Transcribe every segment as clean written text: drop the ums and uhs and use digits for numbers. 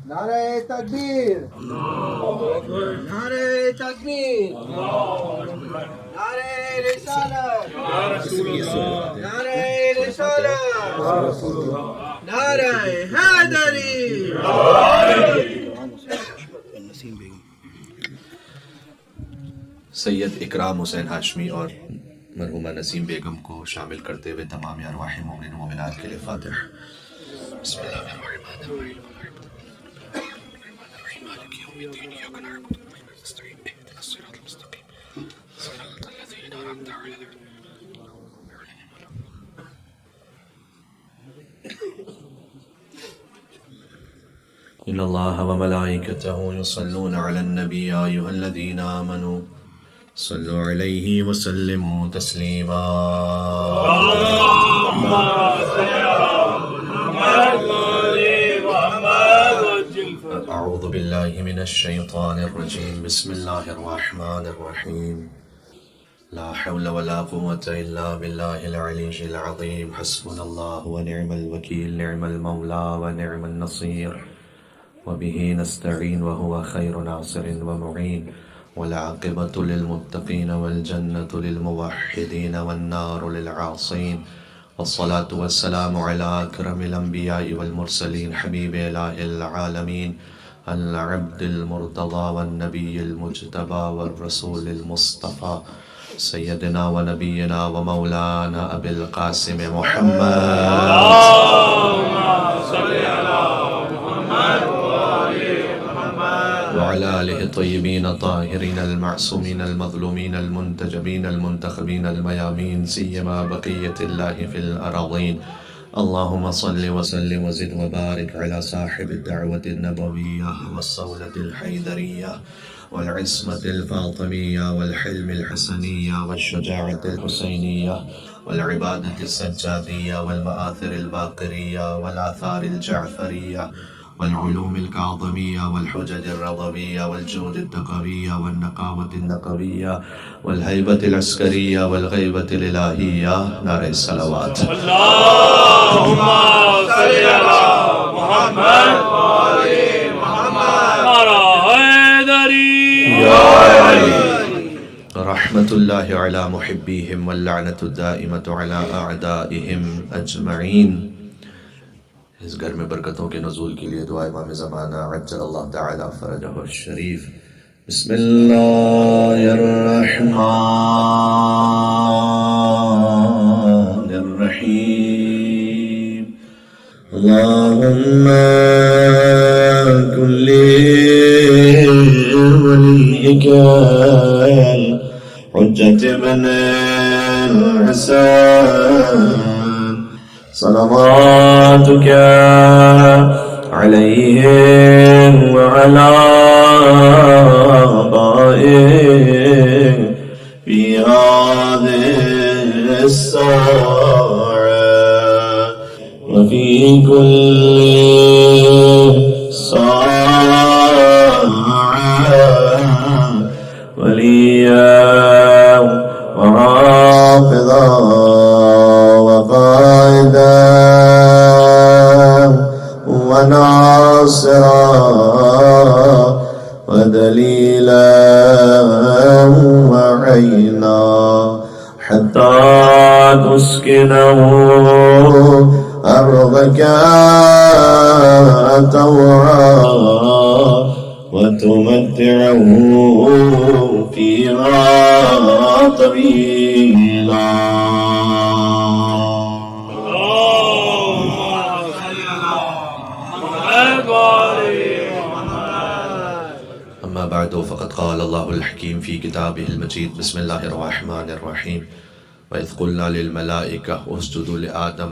نعرہ تکبیر، نعرہ تکبیر، نعرہ رسالت، نعرہ رسالت، نعرہ حیدری۔ سید اکرام حسین ہاشمی اور مرحومہ نسیم بیگم کو شامل کرتے ہوئے تمام ارواح مومنین و مومنات کے لیے فاتح۔ بسم اللہ الرحمن الرحیم۔ مالک یوم الدین، ایاک نعبد و ایاک نستعین، اهدنا الصراط المستقیم، صراط الذین انعمت علیہم۔ ان اللہ وملائکتہ یصلون علی النبی یا ایھا الذین آمنوا صلوا علیہ وسلموا تسلیما۔ اعوذ باللہ من الشیطان الرجیم، بسم اللہ الرحمن الرحیم۔ لا حول ولا قوة الا باللہ العلی العظیم، حسبنا اللہ ونعم الوکیل، نعم المولا ونعم النصیر، وبه نستعین وهو خیر ناصر ومعین، والعاقبۃ للمتقین والجنة للموحدین والنار للعاصین، والصلاة والسلام علی اکرم الانبیاء والمرسلین، حبیب الہ العالمین، العبد المرتضی والنبی المجتبی والرسول المصطفی، سیدنا و نبینا و مولانا ابی القاسم محمد وعلى آله الطيبين الطاهرين المعصومين المظلومين المنتجبين المنتخبين الميامين، سيما بقية الله في الأراضين. اللهم صل وسلم وزد وبارك على صاحب الدعوة النبوية والصولة الحيدرية والعصمة الفاطمية والحلم الحسنية والشجاعة الحسينية والعبادة السجادية والمآثر الباقرية والآثار الجعفرية والعلوم الكاظمية والحجج الرضوية والجود الدقوية والنقاوة النقوية والهيبة العسكرية والغيبة الإلهية، نار الصلوات۔ اللهم صل على محمد وآل محمد، نار حیدری یا علی۔ رحمة الله على محبيهم واللعنة الدائمة على أعدائهم أجمعين۔ اس گھر میں برکتوں کے نزول کے لیے دعا امام زمانہ عجل اللہ تعالی فرجہ الشریف۔ بسم اللہ الرحمن الرحیم۔ اللہم کن ولیک حجت بن الحسن، صلواتك عليهم وعلى آبائهم في هذه الساعة وفي كل ساعة، وليا وحافظا وقائدا وناصرا ودليلا وعينا، حتى تسكنه أرضك طوعا وتمتعه فيها طويلا۔ أما بعد، فقد قال الله الحكيم في كتابه المجيد، بسم الله الرحمن الرحيم، وإذ قلنا للملائكة اسجدوا لآدم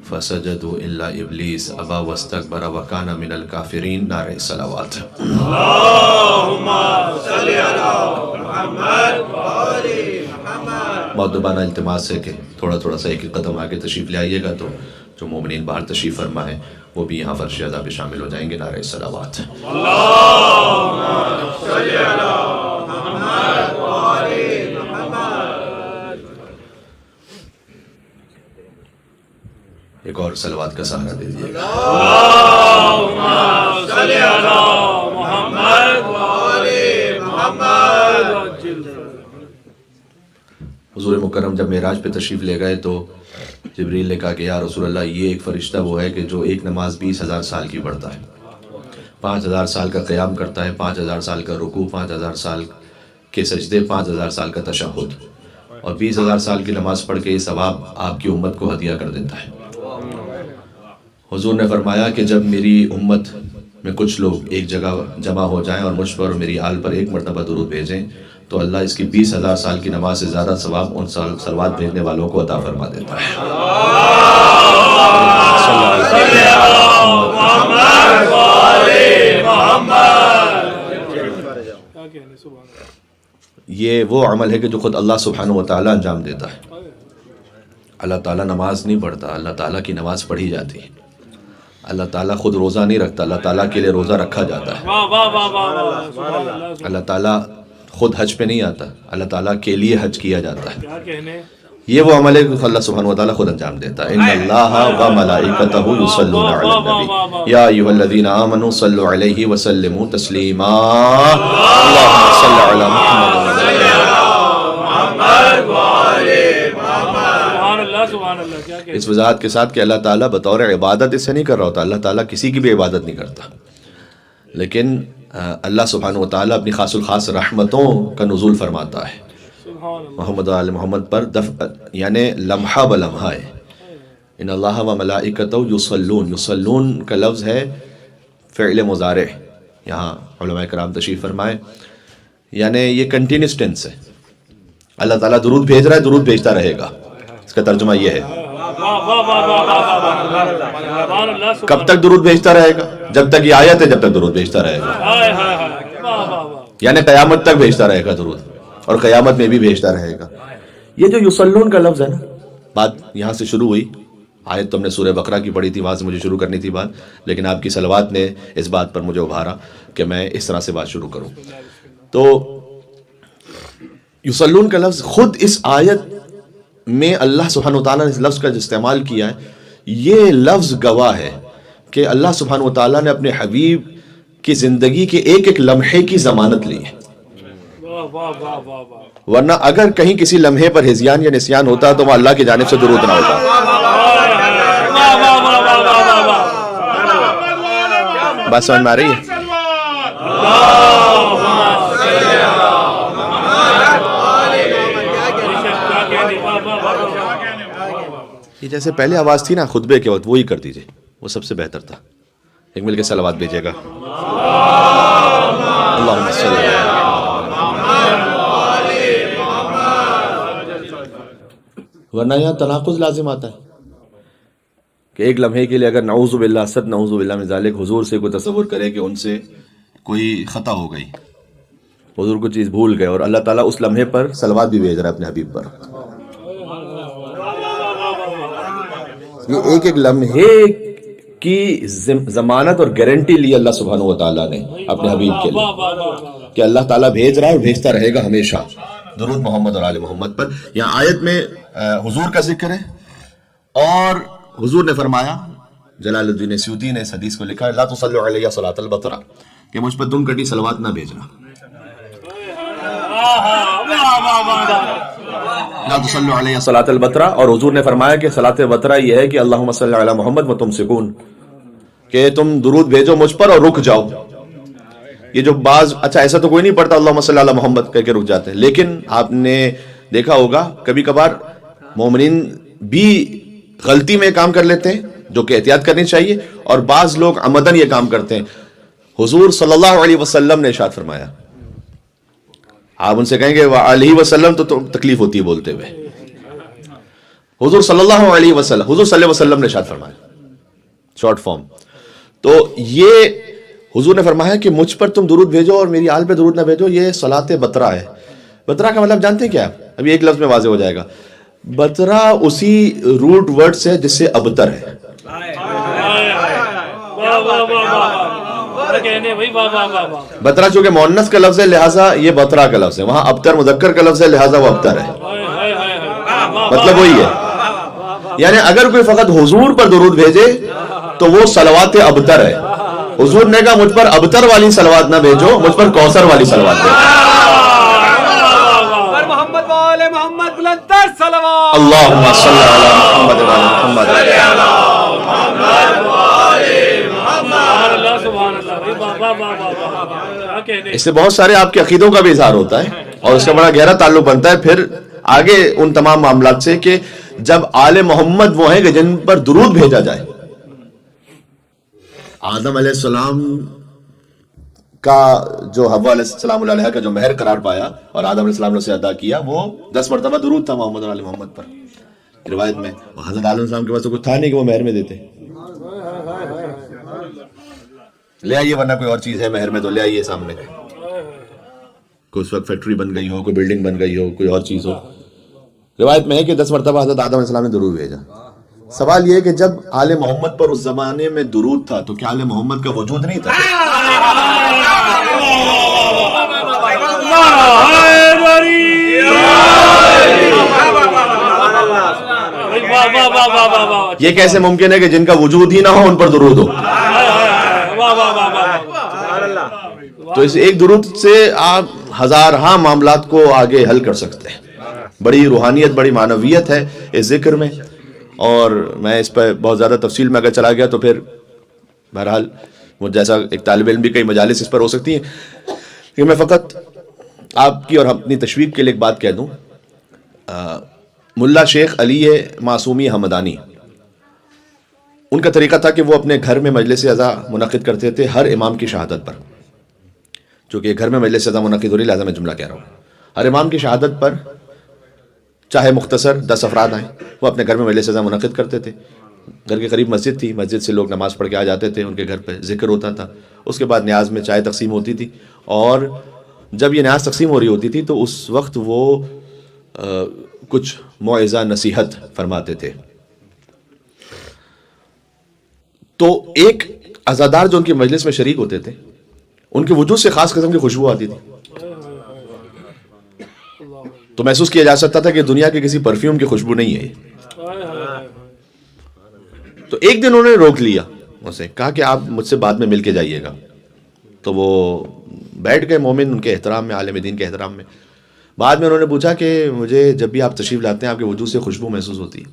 فسجدوا إلا إبليس أبى واستكبر وكان من الكافرين، نار الصلوات۔ اللهم صل على محمد وآل محمد۔ مؤدبانہ التماس ہے کہ تھوڑا سا ایک قدم آگے تشریف لے آئیے گا تو جو مومنین باہر تشریف فرما ہے وہ بھی یہاں فرش ادا پہ شامل ہو جائیں گے، نعرہ الصلوات۔ اللہم صل علی محمد وآل محمد۔ ایک اور صلوات کا سہارا دے دیجیے گا۔ اللہم صلی علی محمد و آل محمد. حضور مکرم جب معراج پہ تشریف لے گئے تو جبریل نے کہا کہ یا رسول اللہ یہ ایک فرشتہ وہ ہے کہ جو ایک نماز 20,000 سال کی پڑھتا ہے، 5,000 سال کا قیام کرتا ہے، 5,000 سال کا رکوع، 5,000 سال کے سجدے، 5,000 سال کا تشہد، اور 20,000 سال کی نماز پڑھ کے یہ ثواب آپ کی امت کو ہدیہ کر دیتا ہے. حضور نے فرمایا کہ جب میری امت میں کچھ لوگ ایک جگہ جمع ہو جائیں اور مجھ پر اور میری آل پر ایک مرتبہ درود بھیجیں تو اللہ اس کی 20,000 سال کی نماز سے زیادہ ثواب ان صلوات بھیجنے والوں کو عطا فرما دیتا ہے. یہ وہ عمل ہے کہ جو خود اللہ سبحانہ و تعالیٰ انجام دیتا ہے. اللہ تعالیٰ نماز نہیں پڑھتا، اللہ تعالیٰ کی نماز پڑھی جاتی ہے. اللہ تعالیٰ خود روزہ نہیں رکھتا، اللہ تعالیٰ کے لیے روزہ رکھا جاتا ہے. اللہ تعالیٰ خود حج پہ نہیں آتا، اللہ تعالیٰ کے لیے حج کیا جاتا ہے. یہ وہ عمل ہے کہ اللہ سبحانہ و تعالیٰ خود انجام دیتا ہے. ان اللہ و ملائکتہ یصلون علی النبی یا ایھا الذین آمنوا صلوا علیہ وسلموا تسلیما. اللہم صل علی محمد و علی اس وضاحت کے ساتھ کہ اللہ تعالیٰ بطور عبادت اس سے نہیں کر رہا ہوتا. اللہ تعالیٰ کسی کی بھی عبادت نہیں کرتا، لیکن اللہ سبحانہ و تعالیٰ اپنی خاص الخاص رحمتوں کا نزول فرماتا ہے محمد و آل محمد پر یعنی لمحہ بلمحہ ہے. ان اللہ و ملائکتہ یصلون، یصلون کا لفظ ہے فعل مضارع، یہاں علماء کرام تشریف فرمائے، یعنی یہ کنٹینیوس ٹینس ہے. اللہ تعالیٰ درود بھیج رہا ہے، درود بھیجتا رہے گا. اس کا ترجمہ یہ ہے. کب تک درود بھیجتا رہے گا؟ جب تک یہ آیت ہے جب تک درود بھیجتا رہے گا، یعنی قیامت تک بھیجتا رہے گا درود، اور قیامت میں بھی بھیجتا رہے گا. یہ جو یصلون کا لفظ ہے نا، بات یہاں سے شروع ہوئی. آیت تو ہم نے سورہ بقرہ کی پڑھی تھی، وہاں سے مجھے شروع کرنی تھی بات، لیکن آپ کی صلوات نے اس بات پر مجھے ابھارا کہ میں اس طرح سے بات شروع کروں. تو یصلون کا لفظ خود اس آیت میں اللہ سبحانہ وتعالیٰ نے اس لفظ کا جو استعمال کیا ہے، یہ لفظ گواہ ہے کہ اللہ سبحانہ وتعالیٰ نے اپنے حبیب کی زندگی کے ایک ایک لمحے کی ضمانت لی ہے. ورنہ اگر کہیں کسی لمحے پر ہذیان یا نسیان ہوتا تو وہ اللہ کی جانب سے درود نہ ہوتا. بات سمجھ میں آ رہی ہے؟ یہ جیسے پہلے آواز تھی نا خطبے کے وقت، وہی کر دیجئے، وہ سب سے بہتر تھا. ایک مل کے صلوات بھیجیے گا. اللہم صلی علی محمد. ورنہ یہاں تناقض لازم آتا ہے کہ ایک لمحے کے لیے اگر نعوذ باللہ صد نعوذ باللہ من ذالک حضور سے کوئی تصور کرے کہ ان سے کوئی خطا ہو گئی، حضور کو چیز بھول گئے، اور اللہ تعالیٰ اس لمحے پر صلوات بھی بھیج رہا ہے اپنے حبیب پر. یہ ایک ایک لمحے کی ضمانت اور گارنٹی لی اللہ سبحانہ و تعالیٰ نے اپنے حبیب کے لیے کہ اللہ تعالیٰ بھیج رہا ہے اور بھیجتا رہے گا ہمیشہ. درود محمد اور آل محمد پر. یہاں آیت میں حضور کا ذکر ہے، اور حضور نے فرمایا، جلال الدین سیوطی نے اس حدیث کو لکھا ہے، لا تصلوا علیہ صلاۃ البطرہ، کہ مجھ پر دم کٹی صلوات نہ بھیجنا. لا تصلوا علیہ صلاۃ البطرہ. اور حضور نے فرمایا کہ صلاۃ بطرہ یہ ہے کہ اللہم صلی علی محمد و تم سکون، کہ تم درود بھیجو مجھ پر اور رک جاؤ. یہ جو بعض اچھا ایسا تو کوئی نہیں پڑھتا اللہم صلی علی محمد کہہ کے رک جاتے ہیں، لیکن آپ نے دیکھا ہوگا کبھی کبھار مومنین بھی غلطی میں کام کر لیتے ہیں جو کہ احتیاط کرنی چاہیے، اور بعض لوگ عمدن یہ کام کرتے ہیں. حضور صلی اللہ علیہ وسلم نے ارشاد فرمایا، آپ ان سے کہیں گے وعلیہ وسلم تو تکلیف ہوتی ہے بولتے ہوئے. حضور صلی اللہ علیہ وسلم، حضور صلی اللہ علیہ وسلم نے ارشاد فرمایا شارٹ فارم. تو یہ حضور نے فرمایا کہ مجھ پر تم درود بھیجو اور میری آل پہ درود نہ بھیجو، یہ صلاۃ بطرہ ہے. بطرہ کا مطلب جانتے ہیں کیا؟ ابھی ایک لفظ میں واضح ہو جائے گا. بطرہ اسی روٹ ورڈ سے جس سے ابتر ہے. بطرہ چونکہ مؤنث کا لفظ ہے لہٰذا یہ بطرہ کا لفظ ہے، وہاں ابتر مذکر کا لفظ ہے لہٰذا وہ ابتر ہے. مطلب وہی ہے، یعنی اگر کوئی فقط حضور پر درود بھیجے تو وہ صلوات ابتر ہے، حضور نے کہا مجھ پر ابتر والی صلوات نہ بھیجو، مجھ پر کوثر والی صلوات بھیجو۔ محمد والے محمد بلندر صلوات، اللہم صلی علی محمد وعلی محمد۔ اس سے بہت سارے آپ کے عقیدوں کا بھی اظہار ہوتا ہے اور اس کا بڑا گہرا تعلق بنتا ہے پھر آگے ان تمام معاملات سے کہ جب آل محمد وہ ہیں کہ جن پر درود بھیجا جائے۔ آدم علیہ السلام کا جو حوا علیہ السلام علیہ کا جو مہر قرار پایا اور آدم علیہ السلام نے اسے ادا کیا، وہ 10 مرتبہ درود تھا محمد علیہ محمد پر۔ روایت میں حضرت آدم علیہ السلام کے پاس تو کچھ تھا نہیں کہ وہ مہر میں دیتے، لے آئیے ورنہ کوئی اور چیز ہے مہر میں تو لے آئیے سامنے، کوئی اس وقت فیکٹری بن گئی ہو، کوئی بلڈنگ بن گئی ہو، کوئی اور چیز ہو۔ روایت میں ہے کہ 10 مرتبہ حضرت آدم علیہ السلام نے درود بھیجا۔ سوال یہ ہے کہ جب آل محمد پر اس زمانے میں درود تھا تو کیا آل محمد کا وجود نہیں تھا؟ یہ کیسے ممکن ہے کہ جن کا وجود ہی نہ ہو ان پر درود ہو؟ تو اس ایک درود سے آپ ہزارہا معاملات کو آگے حل کر سکتے ہیں۔ بڑی روحانیت، بڑی معنویت ہے اس ذکر میں، اور میں اس پہ بہت زیادہ تفصیل میں اگر چلا گیا تو پھر بہرحال مجھ جیسا ایک طالب علم بھی کئی مجالس اس پر ہو سکتی ہیں، کہ میں فقط آپ کی اور اپنی تشویق کے لیے ایک بات کہہ دوں۔ ملا شیخ علی معصومی حمدانی، ان کا طریقہ تھا کہ وہ اپنے گھر میں مجلس عزا منعقد کرتے تھے ہر امام کی شہادت پر، چونکہ گھر میں مجلس عزا منعقد ہو رہی لہٰذا میں جملہ کہہ رہا ہوں۔ ہر امام کی شہادت پر چاہے مختصر 10 افراد آئیں، وہ اپنے گھر میں مجلس عزا منعقد کرتے تھے۔ گھر کے قریب مسجد تھی، مسجد سے لوگ نماز پڑھ کے آ جاتے تھے، ان کے گھر پہ ذکر ہوتا تھا، اس کے بعد نیاز میں چائے تقسیم ہوتی تھی، اور جب یہ نیاز تقسیم ہو رہی ہوتی تھی تو اس وقت وہ کچھ موعظہ نصیحت فرماتے تھے۔ تو ایک عزادار جو ان کی مجلس میں شریک ہوتے تھے، ان کے وجود سے خاص قسم کی خوشبو آتی تھی، تو محسوس کیا جا سکتا تھا کہ دنیا کے کسی پرفیوم کی خوشبو نہیں ہے۔ تو ایک دن انہوں نے روک لیا، اسے کہا کہ آپ مجھ سے بعد میں مل کے جائیے گا۔ تو وہ بیٹھ گئے، مومن ان کے احترام میں، عالم دین کے احترام میں۔ بعد میں انہوں نے پوچھا کہ مجھے جب بھی آپ تشریف لاتے ہیں آپ کے وجود سے خوشبو محسوس ہوتی ہے،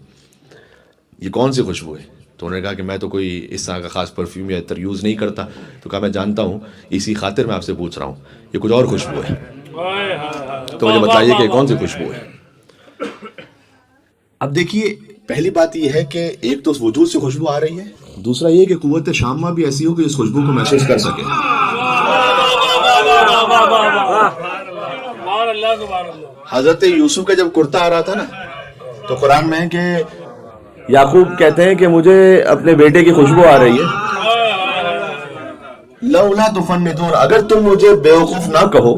یہ کون سی خوشبو ہے؟ تو انہوں نے کہا کہ میں تو کوئی اس طرح کا خاص پرفیوم یا عطر یوز نہیں کرتا۔ تو کہا میں جانتا ہوں، اسی خاطر میں آپ سے پوچھ رہا ہوں، یہ کچھ اور خوشبو ہے، تو مجھے بتائیے کہ کون سی خوشبو ہے۔ اب دیکھیے، پہلی بات یہ ہے کہ ایک تو اس وجود سے خوشبو آ رہی ہے، دوسرا یہ کہ قوت شامہ بھی ایسی ہو کہ اس خوشبو کو محسوس کر سکے۔ حضرت یوسف کا جب کرتا آ رہا تھا نا، تو قرآن میں ہے کہ یعقوب کہتے ہیں کہ مجھے اپنے بیٹے کی خوشبو آ رہی ہے۔ لولا تفندون، اگر تم مجھے بیوقوف نہ کہو،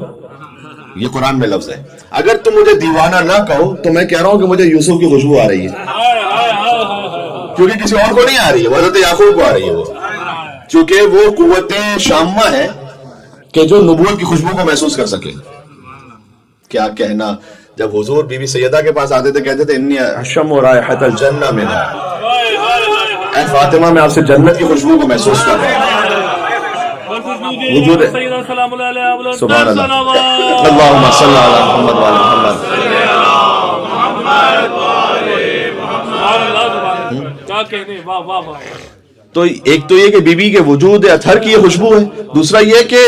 یہ قرآن میں لفظ ہے، اگر تم مجھے دیوانہ نہ کہو تو میں کہہ رہا ہوں کہ مجھے یوسف کی خوشبو آ رہی ہے، کیونکہ کسی اور کو نہیں آ رہی ہے، وہ حضرت یعقوب کو آ رہی ہے، وہ چونکہ وہ قوت شامہ ہے کہ جو نبوت کی خوشبو کو محسوس کر سکے۔ کیا کہنا، جب حضور بی بی سیدہ کے پاس آتے تھے کہتے تھے انی اشم رائحۃ الجنہ منھا، اے فاطمہ میں آپ سے جنت کی خوشبو کو محسوس کر رہا ہوں۔ وجود ہے، سبحان اللہ، اللہم صلی علی محمد وعلی محمد۔ تو ایک تو یہ کہ بی بی کے وجود اطہر کی یہ خوشبو ہے، دوسرا یہ کہ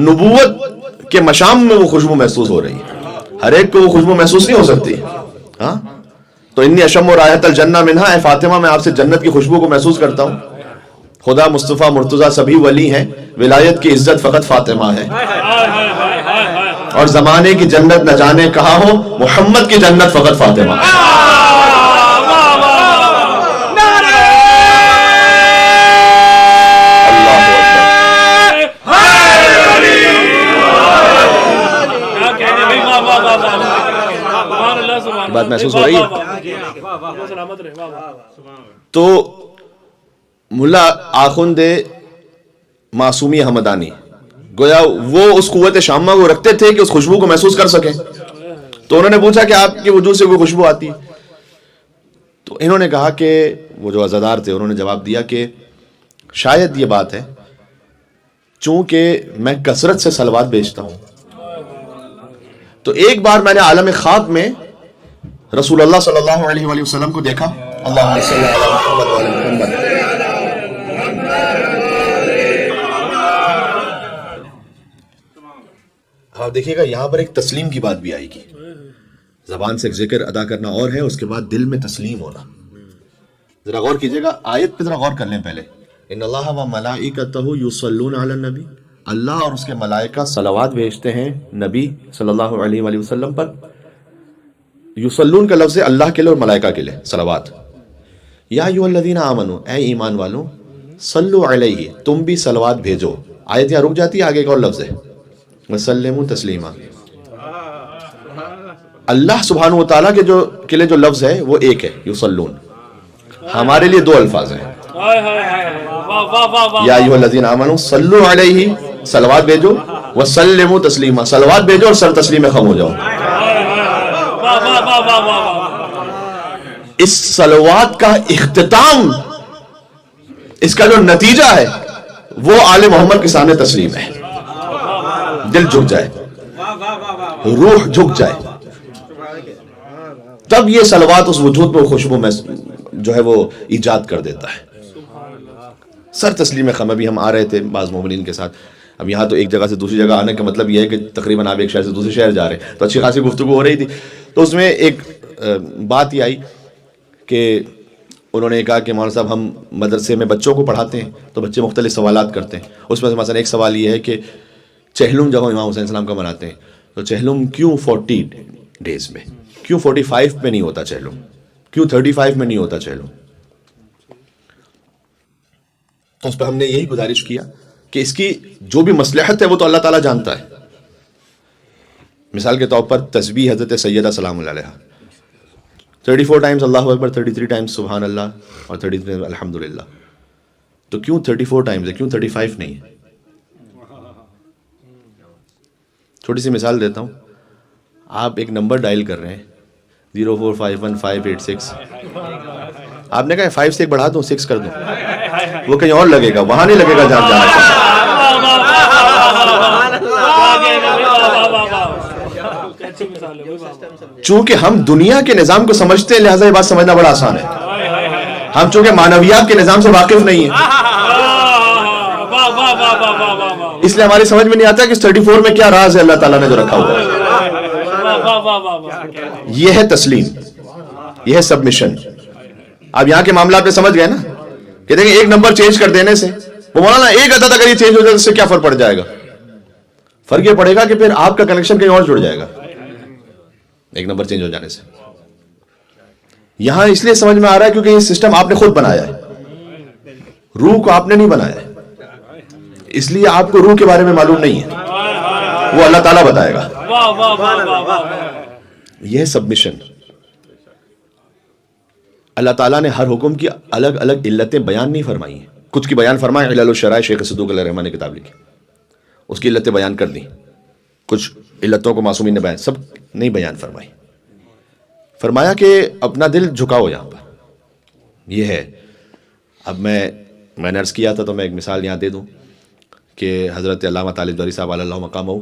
نبوت کے مشام میں وہ خوشبو محسوس ہو رہی ہے۔ ہر ایک کو وہ خوشبو محسوس نہیں ہو سکتی، ہاں؟ تو انی اشم رائحۃ الجنہ منھا، اے فاطمہ میں آپ سے جنت کی خوشبو کو محسوس کرتا ہوں۔ خدا، مصطفیٰ، مرتضیٰ سبھی ولی ہیں، ولایت کی عزت فقط فاطمہ ہے، اور زمانے کی جنت نہ جانے کہاں ہو، محمد کی جنت فقط فاطمہ ہے۔ بات محسوس ہو رہی ہے؟ تو ملا آخوند معصومی حمدانی گویا وہ اس قوت شامہ کو رکھتے تھے کہ اس خوشبو کو محسوس کر سکیں۔ تو انہوں نے پوچھا کہ آپ کے وجود سے کوئی خوشبو آتی ہے؟ تو انہوں نے کہا کہ وہ جو عزادار تھے انہوں نے جواب دیا کہ شاید یہ بات ہے چونکہ میں کثرت سے صلوات بھیجتا ہوں، تو ایک بار میں نے عالم خواب میں رسول اللہ صلی اللہ علیہ وآلہ وسلم کو دیکھا. اللہم صلی علی محمد وعلی محمد. آپ دیکھیے گا یہاں پر ایک تسلیم کی بات بھی آئے گی. زبان سے ایک ذکر ادا کرنا اور ہے، اس کے بعد دل میں تسلیم ہونا. ذرا غور کیجئے گا آیت پہ، ذرا غور کر لیں پہلے. ان اللہ و ملائکتہ یصلون علی النبی، اللہ اور اس کے ملائکہ صلوات بھیجتے ہیں نبی صلی اللہ علیہ وآلہ وسلم پر. یصلون کا لفظ ہے اللہ کے لیے اور ملائکہ کے لیے صلوات. یا ایھا الذین آمنوا، اے ایمان والوں، صلوا علیہ، تم بھی صلوات بھیجو. آیت یہاں رک جاتی ہے، آگے ایک اور لفظ ہے وسلموا تسلیما. اللہ سبحانہ و تعالیٰ کے لیے جو لفظ ہے وہ ایک ہے یصلون، ہمارے لیے دو الفاظ ہیں. یا ایھا الذین آمنوا صلوا علیہ، صلوات بھیجو، وسلموا تسلیما، صلوات بھیجو اور سر تسلیم خم ہو جاؤ. اس صلوات کا اختتام، اس کا جو نتیجہ ہے وہ آل محمد کے سامنے تسلیم ہے. دل جھک جائے، روح جھک جائے، تب یہ صلوات اس وجود میں خوشبو میں جو ہے وہ ایجاد کر دیتا ہے. سر تسلیم خم. ابھی ہم آ رہے تھے بعض مومنین کے ساتھ. اب یہاں تو ایک جگہ سے دوسری جگہ آنے کا مطلب یہ ہے کہ تقریباً آپ ایک شہر سے دوسرے شہر جا رہے ہیں، تو اچھی خاصی گفتگو ہو رہی تھی. تو اس میں ایک بات یہ آئی کہ انہوں نے کہا کہ مولانا صاحب ہم مدرسے میں بچوں کو پڑھاتے ہیں تو بچے مختلف سوالات کرتے ہیں. اس میں سے مثلا ایک سوال یہ ہے کہ چہلم جب ہم امام حسین السلام کا مناتے ہیں تو چہلم کیوں 40 ڈیز میں، کیوں 45 میں نہیں ہوتا چہلم، کیوں 35 میں نہیں ہوتا چہلم؟ تو اس پہ ہم نے یہی گزارش کیا کہ اس کی جو بھی مصلحت ہے وہ تو اللہ تعالیٰ جانتا ہے. مثال کے طور پر تسبیح حضرت سیدہ سلام اللہ علیہ 34 ٹائمز اللہ اکبر، 33 ٹائمز سبحان اللہ اور 33 ٹائمز الحمدللہ. تو کیوں 34 ٹائمز ہے، کیوں 35 نہیں ہے؟ چھوٹی سی مثال دیتا ہوں. آپ ایک نمبر ڈائل کر رہے ہیں 0451586، آپ نے کہا 5 سے ایک بڑھا دوں، 6 کر دوں، وہ کہیں اور لگے گا، وہاں نہیں لگے گا جہاں جانا چاہیے. چونکہ ہم دنیا کے نظام کو سمجھتے ہیں لہٰذا یہ بات سمجھنا بڑا آسان ہے. ہم چونکہ معنویات کے نظام سے واقف نہیں ہیں اس لیے ہماری سمجھ میں نہیں آتا کہ 34 میں کیا راز ہے اللہ تعالیٰ نے جو رکھا ہوا ہے. یہ ہے تسلیم، یہ ہے سبمیشن. آپ یہاں کے معاملات پہ سمجھ گئے نا کہ دیکھیں ایک نمبر چینج کر دینے سے، وہ مولانا ایک عدد اگر یہ چینج ہو جائے تو اس سے کیا فرق پڑ جائے گا؟ فرق یہ پڑے گا کہ پھر آپ کا کنیکشن کہیں اور جڑ جائے گا ایک نمبر چینج ہو جانے سے. یہاں اس لیے سمجھ میں آ رہا ہے کیونکہ یہ سسٹم آپ نے خود بنایا ہے، روح کو آپ نے نہیں بنایا ہے، اس لیے آپ کو روح کے بارے میں معلوم نہیں ہے، وہ اللہ تعالیٰ بتائے گا. یہ ہے سبمیشن. اللہ تعالیٰ نے ہر حکم کی الگ الگ علتیں بیان نہیں فرمائی ہیں. کچھ کی بیان فرمائیں، علل الشرائع شیخ صدوق علیہ الرحمٰن نے کتاب لکھی، اس کی علتیں بیان کر دیں. کچھ علتوں کو معصومین نے بیان، سب نہیں بیان فرمائی. فرمایا کہ اپنا دل جھکاؤ یہاں پر. یہ ہے. اب میں نے عرض کیا تھا تو میں ایک مثال یہاں دے دوں کہ حضرت علامہ طالب دری صاحب علیہ اللہ مقامہ،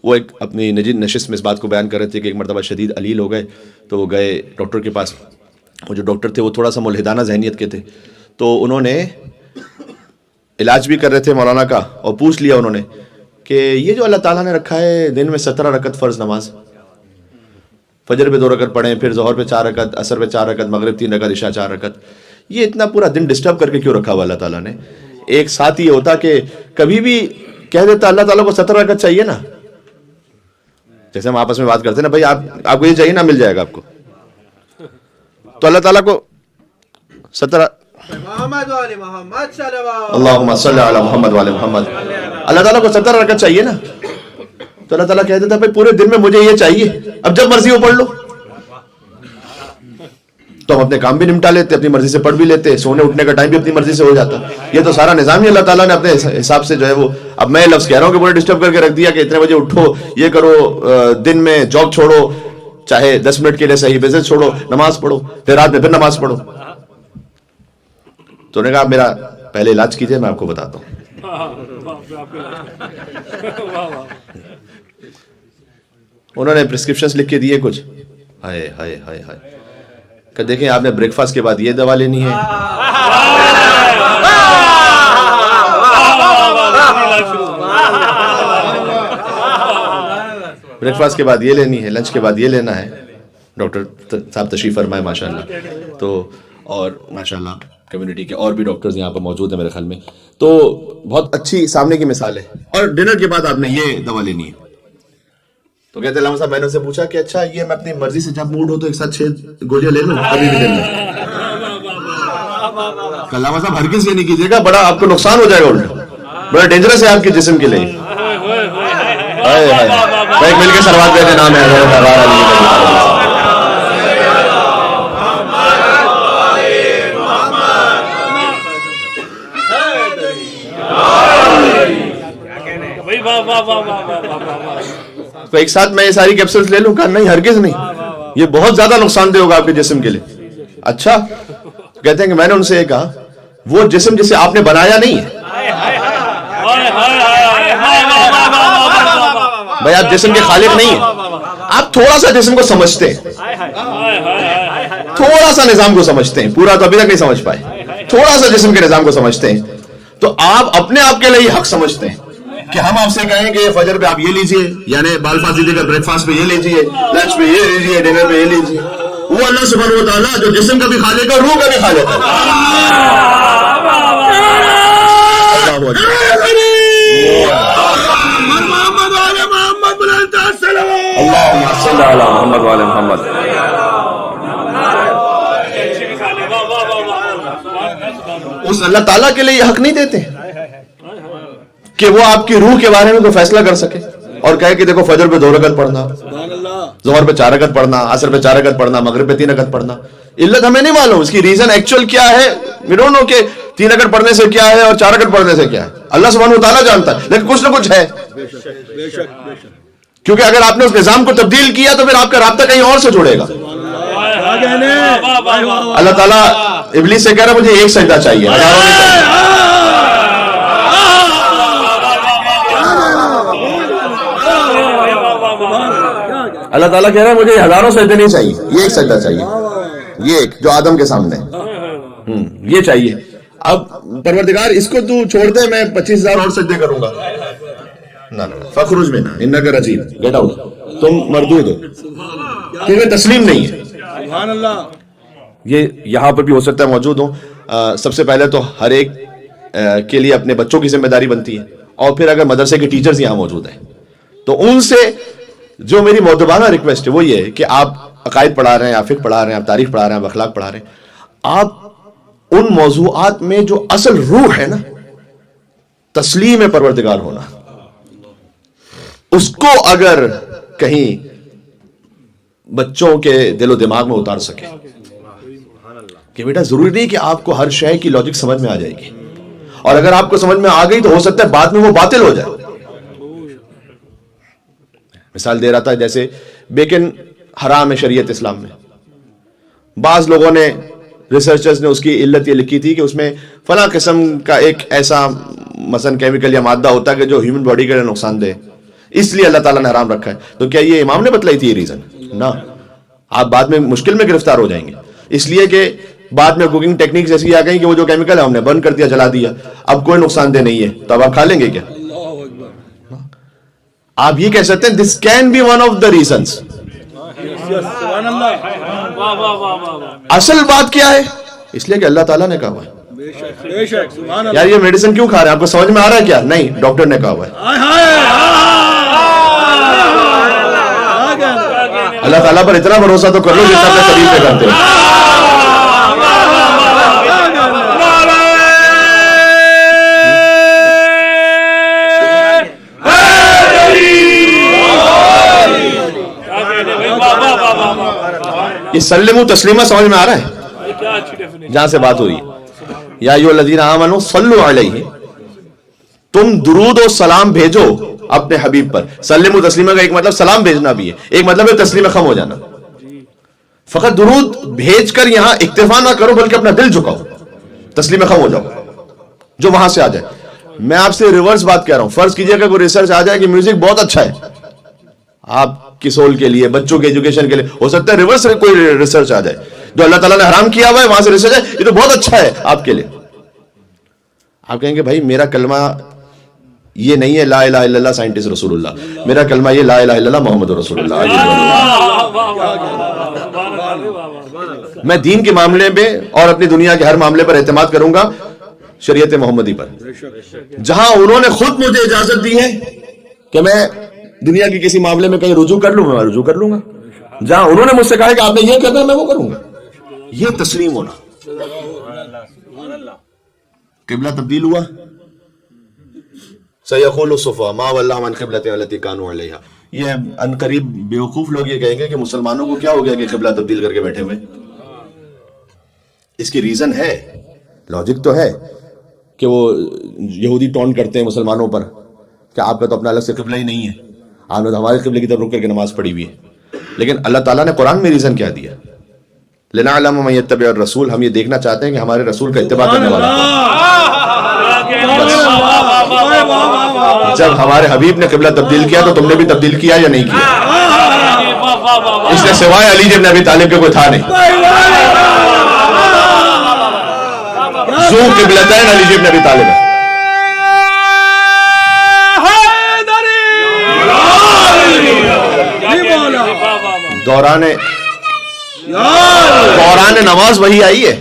وہ ایک اپنی نجی نشست میں اس بات کو بیان کر رہے تھے کہ ایک مرتبہ شدید علیل ہو گئے تو وہ گئے ڈاکٹر کے پاس. وہ جو ڈاکٹر تھے وہ تھوڑا سا ملحدانہ ذہنیت کے تھے، تو انہوں نے علاج بھی کر رہے تھے مولانا کا، اور پوچھ لیا انہوں نے کہ یہ جو اللہ تعالیٰ نے رکھا ہے دن میں 17 رکعت فرض نماز، فجر پہ 2 رکعت پڑھیں، پھر ظہر پہ 4 رکعت، عصر پہ 4 رکعت، مغرب 3 رکعت، عشاء 4 رکعت، یہ اتنا پورا دن ڈسٹرب کر کے کیوں رکھا ہوا اللہ تعالیٰ نے؟ ایک ساتھ یہ ہوتا کہ کبھی بھی کہہ دیتا اللہ تعالیٰ کو 17 رکعت چاہیے نا، جیسے ہم آپس میں بات کرتے ہیں نا، بھائی آپ کو یہ چاہیے نا، مل جائے گا آپ کو. تو اللہ تعالیٰ کو 17 اللہم صلی علی محمد وعلی محمد، اللہ تعالیٰ کو 17 رکعت چاہیے نا. تو اللہ تعالیٰ کہہ دیتا بھائی پورے دن میں مجھے یہ چاہیے، اب جب مرضی ہو پڑھ لو. تو ہم اپنے کام بھی نمٹا لیتے، اپنی مرضی سے پڑھ بھی لیتے، سونے اٹھنے کا ٹائم بھی اپنی مرضی سے ہو جاتا. یہ تو سارا نظام ہی اللہ تعالیٰ نے اپنے حساب سے جو ہے وہ، اب میں لفظ کہہ رہا ہوں کہ پورے ڈسٹرب کر کے رکھ دیا کہ اتنے بجے اٹھو، یہ کرو، دن میں جاب چھوڑو، چاہے 10 منٹ کے لیے صحیح بزنس چھوڑو، نماز پڑھو، پھر رات میں پھر نماز پڑھو. تو نے کہا میرا پہلے علاج کیجئے، میں آپ کو بتاتا ہوں. انہوں نے پرسکرپشنز لکھ کے دیے کچھ، ہائے ہائے ہائے ہائے، کہ دیکھیں آپ نے بریک فاسٹ کے بعد یہ دوا لینی ہے، بریک فاسٹ کے بعد یہ لینی ہے، لنچ کے بعد یہ لینا ہے. ڈاکٹر صاحب تشریف فرمائے ماشاء اللہ. تو اور ماشاء اللہ کمیونٹی کے اور بھی ڈاکٹرز یہاں پر موجود ہیں میرے خیال میں. تو بہت اچھی سامنے کی مثال ہے. اور ڈنر کے بعد آپ نے یہ دوا لینی ہے. تو کہتے علامہ صاحب میں نے ان سے پوچھا کہ اچھا یہ میں اپنی مرضی سے جب موڈ ہو تو ایک ساتھ 6 گولیاں لے لوں ابھی بھی دن میں؟ علامہ صاحب ہرگز یہ نہیں کیجیے گا، بڑا آپ کو نقصان ہو جائے گا، الٹا بڑا ڈینجرس ہے آپ کے جسم کے لیے. ایک مل کے سلوات دے دیں، نام ہے تو ایک ساتھ میں یہ ساری کیپسولز لے لوں؟ کہا نہیں ہرگز نہیں، یہ بہت زیادہ نقصان دہ ہوگا آپ کے جسم کے لیے. اچھا کہتے ہیں کہ میں نے ان سے یہ کہا وہ جسم جسے آپ نے بنایا نہیں ہے. بھائی آپ جسم کے خالق نہیں ہیں، آپ تھوڑا سا جسم کو سمجھتے ہیں، تھوڑا سا نظام کو سمجھتے ہیں، پورا تو ابھی تک نہیں سمجھ پائے، تھوڑا سا جسم کے نظام کو سمجھتے ہیں. تو آپ اپنے آپ کے لیے حق سمجھتے ہیں کہ ہم آپ سے کہیں کہ فجر پہ آپ یہ لیجئے، یعنی بال فاضی کا بریک فاسٹ پہ یہ لیجئے، لنچ پہ یہ لیجئے، ڈنر پہ یہ لیجئے. وہ اللہ سبحانہ و تعالیٰ جو جسم کا بھی خالق ہے، روح کا بھی خالق ہے. اللہم صلی علی محمد وعلی محمد. اس اللہ تعالیٰ کے لیے یہ حق نہیں دیتے کہ وہ آپ کی روح کے بارے میں کوئی فیصلہ کر سکے اور کہے کہ دیکھو فجر پہ 2 رکعت پڑھنا، ظہر پہ 4 رکعت پڑھنا، عصر پہ 4 رکعت پڑھنا، مغرب پہ 3 رکعت پڑھنا. علت ہمیں نہیں معلوم، اس کی ریزن ایکچوئل کیا ہے، وی ڈونٹ نو کہ 3 رکعت پڑھنے سے کیا ہے اور 4 رکعت پڑھنے سے کیا ہے. اللہ سبحانہ و تعالیٰ جانتا ہے، لیکن کچھ نہ کچھ ہے. کیونکہ اگر آپ نے اس نظام کو تبدیل کیا تو پھر آپ کا رابطہ کہیں اور سے جڑے گا. اللہ تعالیٰ ابلیس سے کہہ رہا مجھے ایک سجدہ چاہیے، اللہ تعالیٰ کہہ رہا ہے مجھے ہزاروں سجدے نہیں چاہیے، یہ ایک سجدہ چاہیے، یہ ایک جو آدم کے سامنے یہ چاہیے. اب پروردگار اس کو تو چھوڑ دے، میں 25,000 اور سجدے کروں گا. فخرج میں انک رجیم، گیٹ آؤٹ، تم مردود ہو، تمہیں تسلیم نہیں ہے. سبحان اللہ. یہ یہاں پر بھی ہو سکتا ہے موجود ہوں. سب سے پہلے تو ہر ایک کے لیے اپنے بچوں کی ذمہ داری بنتی ہے، اور پھر اگر مدرسے کے ٹیچرز یہاں موجود ہیں تو ان سے جو میری مؤدبانہ ریکویسٹ ہے وہ یہ ہے کہ آپ عقائد پڑھا رہے ہیں، آپ فقہ پڑھا رہے ہیں، آپ تاریخ پڑھا رہے ہیں، آپ اخلاق پڑھا رہے ہیں، آپ ان موضوعات میں جو اصل روح ہے نا، تسلیم پروردگار ہونا، اس کو اگر کہیں بچوں کے دل و دماغ میں اتار سکے کہ بیٹا ضروری نہیں کہ آپ کو ہر شے کی لاجک سمجھ میں آ جائے گی، اور اگر آپ کو سمجھ میں آ گئی تو ہو سکتا ہے بعد میں وہ باطل ہو جائے. مثال دے رہا تھا جیسے بیکن حرام ہے شریعت اسلام میں. بعض لوگوں نے، ریسرچرز نے اس کی علت یہ لکھی تھی کہ اس میں فلاں قسم کا ایک ایسا مثلا کیمیکل یا مادہ ہوتا ہے کہ جو ہیومن باڈی کے لیے نقصان دہ، اس لیے اللہ تعالیٰ نے حرام رکھا ہے. تو کیا یہ امام نے بتلائی تھی یہ ریزن؟ نہ، آپ بعد میں مشکل میں گرفتار ہو جائیں گے، اس لیے کہ بعد میں کوکنگ ٹیکنیکس ایسی آ گئی کہ وہ جو کیمیکل ہے ہم نے بند کر دیا، جلا دیا، اب کوئی نقصان دہ نہیں ہے، تو اب آپ کھا لیں گے کیا؟ آپ یہ کہہ سکتے ہیں this can be one of the reasons. اصل بات کیا ہے؟ اس لیے کہ اللہ تعالیٰ نے کہا ہوا ہے. یار یہ میڈیسن کیوں کھا رہے ہیں، آپ کو سمجھ میں آ رہا ہے کیا؟ نہیں، ڈاکٹر نے کہا ہوا ہے. اللہ تعالیٰ پر اتنا بھروسہ تو کر لو جتنا اپنے قریب پہ کرتے ہیں. یہ سلمو تسلیمہ سمجھ میں آ رہا ہے جہاں سے بات ہو رہی ہے؟ یا ایھا الذین آمنوا صلوا علیہ، تم درود و سلام بھیجو اپنے حبیب پر. سلم و تسلیمہ کا ایک مطلب سلام بھیجنا بھی ہے، ایک مطلب ہے تسلیم خم ہو جانا. فقط درود بھیج کر یہاں اکتفا نہ کرو بلکہ اپنا دل جھکاؤ، تسلیم خم ہو جاؤ جو وہاں سے آ جائے. میں آپ سے ریورس بات کہہ رہا ہوں. فرض کیجئے کہ کوئی ریسرچ آ جائے کہ میوزک بہت اچھا ہے آپ کی سول کے لیے, بچوں کے ایجوکیشن کے لیے, ہو سکتا ہے ریورس کوئی ریسرچ آ جائے جو اللہ تعالیٰ نے حرام کیا ہوا ہے وہاں سے ریسرچ ہے یہ تو بہت اچھا ہے آپ کے لیے. آپ کہیں گے بھائی میرا کلمہ یہ نہیں ہے لا الہ الا اللہ سائنٹسٹ رسول اللہ, میرا کلمہ یہ لا الہ الا اللہ محمد رسول اللہ. میں دین کے معاملے میں اور اپنی دنیا کے ہر معاملے پر اعتماد کروں گا شریعت محمدی پر. جہاں انہوں نے خود مجھے اجازت دی ہے کہ میں دنیا کے کسی معاملے میں کہیں رجوع کر لوں میں رجوع کر لوں گا, جہاں انہوں نے مجھ سے کہا کہ آپ نے یہ کرنا ہے میں وہ کروں گا. یہ تسلیم ہونا. قبلہ تبدیل ہوا, سیقول الصفا ما ولاهم عن قبلتهم التي كانوا عليها. یہ ان قریب بیوقوف لوگ یہ کہیں گے کہ مسلمانوں کو کیا ہو گیا کہ قبلہ تبدیل کر کے بیٹھے ہوئے. اس کی ریزن ہے, لاجک تو ہے کہ وہ یہودی ٹونٹ کرتے ہیں مسلمانوں پر کہ آپ کا تو اپنا الگ سے قبلہ ہی نہیں ہے, آپ نے تو ہمارے قبلے کی طرف رک کر کے نماز پڑھی ہوئی ہے. لیکن اللہ تعالیٰ نے قرآن میں ریزن کیا دیا, لنعلم من يتبع الرسول, ہم یہ دیکھنا چاہتے ہیں کہ ہمارے رسول کا اتباع کرنے والا جب ہمارے حبیب نے قبلہ تبدیل کیا تو تم نے بھی تبدیل کیا یا نہیں کیا؟ اس نے سوائے علی بن ابی طالب کے کوئی تھا نہیں. ذو قبلتین علی بن ابی طالب ہے. دوران نماز وہی آئی ہے,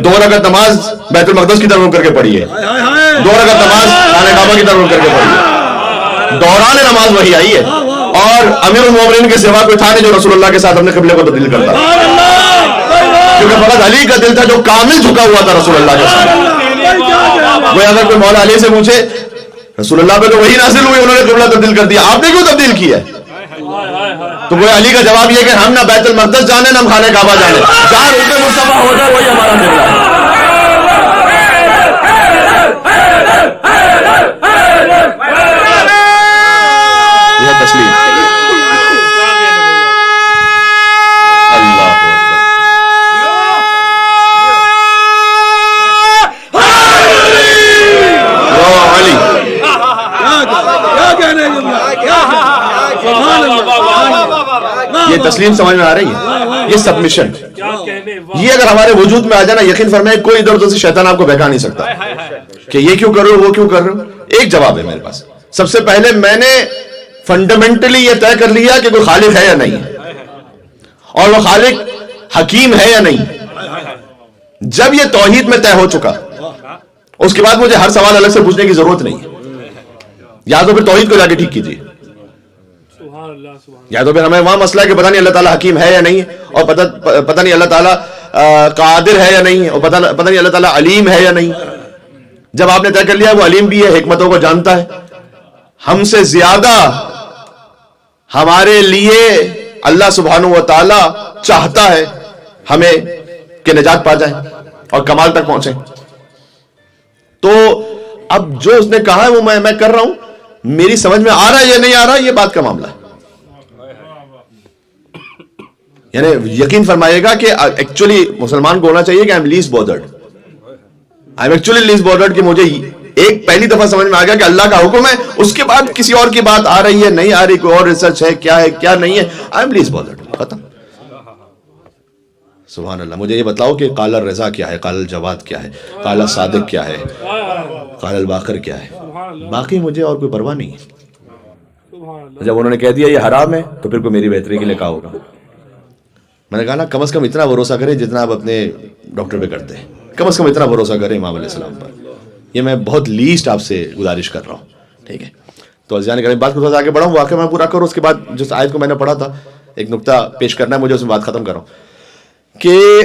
2 رکعت نماز بیت المقدس کی طرف رک کر کے پڑھی ہے, 2 رکعت نماز خانہ کعبہ کی طرف رک کر کے پڑھی ہے. دوران نماز وہی آئی ہے, اور امیر المومنین کے سوا کوئی تھا نہیں جو رسول اللہ کے ساتھ اپنے قبلے کو تبدیل کرتا, کیونکہ فقط علی کا دل تھا جو کامل جھکا ہوا تھا رسول اللہ کے ساتھ. وہ اگر کوئی مولا علی سے پوچھے رسول اللہ پہ تو وہی نازل ہوئی, انہوں نے قبلہ تبدیل کر دیا, آپ نے کیوں تبدیل کیا ہے؟ تو وہ علی کا جواب یہ کہ ہم نہ بیت المقدس جانے نہ خانہ کعبہ جانے, جہاں رکن مصطفیٰ ہو جائے وہی ہمارا قبلہ ہے. یہ تسلیم. اللہ علی یہ تسلیم سمجھ میں آ رہی ہے, یہ سبمیشن. یہ اگر ہمارے وجود میں آ جانا, یقین فرمائے کوئی ادھر ادھر سے شیطان آپ کو بہکا نہیں سکتا کہ یہ کیوں کر رہے ہو وہ کیوں کر رہے ہو. ایک جواب ہے میرے پاس. سب سے پہلے میں نے فنڈامنٹلی یہ طے کر لیا کہ کوئی خالق ہے یا نہیں ہے, اور وہ خالق حکیم ہے یا نہیں. جب یہ توحید میں طے ہو چکا اس کے بعد مجھے ہر سوال الگ سے پوچھنے کی ضرورت نہیں ہے. یا تو پھر توحید کو جا کے ٹھیک کیجیے, یا تو پھر ہمیں وہاں مسئلہ ہے کہ پتہ نہیں اللہ تعالیٰ حکیم ہے یا نہیں, اور پتہ نہیں اللہ تعالیٰ قادر ہے یا نہیں, اور پتہ نہیں اللہ تعالیٰ علیم ہے یا نہیں. جب آپ نے طے کر لیا وہ علیم بھی ہے, حکمتوں کو جانتا ہے, ہم سے زیادہ ہمارے لیے اللہ سبحانہ و تعالی چاہتا ہے ہمیں کہ نجات پا جائیں اور کمال تک پہنچیں. تو اب جو اس نے کہا ہے وہ میں کر رہا ہوں, میری سمجھ میں آ رہا ہے یا نہیں آ رہا یہ بات کا معاملہ ہے. یعنی یقین فرمائیے گا کہ ایکچولی مسلمان کو ہونا چاہیے کہ I'm actually least bothered کہ مجھے ایک پہلی دفعہ سمجھ میں آ گیا کہ اللہ کا حکم ہے, اس کے بعد کسی اور کی بات آ رہی ہے نہیں آ رہی, کوئی اور ریسرچ ہے کیا نہیں ہے, I'm least bothered, ختم. سبحان اللہ. مجھے یہ بتلاؤ کہ قال الرضا کیا ہے, قال الجواد کیا ہے, قال الصادق کیا ہے, قال الباقر کیا ہے, باقی مجھے اور کوئی پرواہ نہیں ہے. جب انہوں نے کہہ دیا یہ حرام ہے تو پھر کوئی میری بہتری کے لیے کہا ہوگا. میں نے کہا نا کم از کم اتنا بھروسہ کریں جتنا آپ اپنے ڈاکٹر پہ کرتے ہیں, کم از کم اتنا بھروسہ کریں امام علیہ السلام پر. یہ میں بہت لیسٹ آپ سے گزارش کر رہا ہوں, ٹھیک ہے. تو عزیزان کریم بات کو تھوڑا آگے بڑھاؤں, واقعہ میں پورا کروں, اس کے بعد جس آیت کو میں نے پڑھا تھا ایک نقطہ پیش کرنا ہے مجھے, اس میں بات ختم کر رہا ہوں. کہ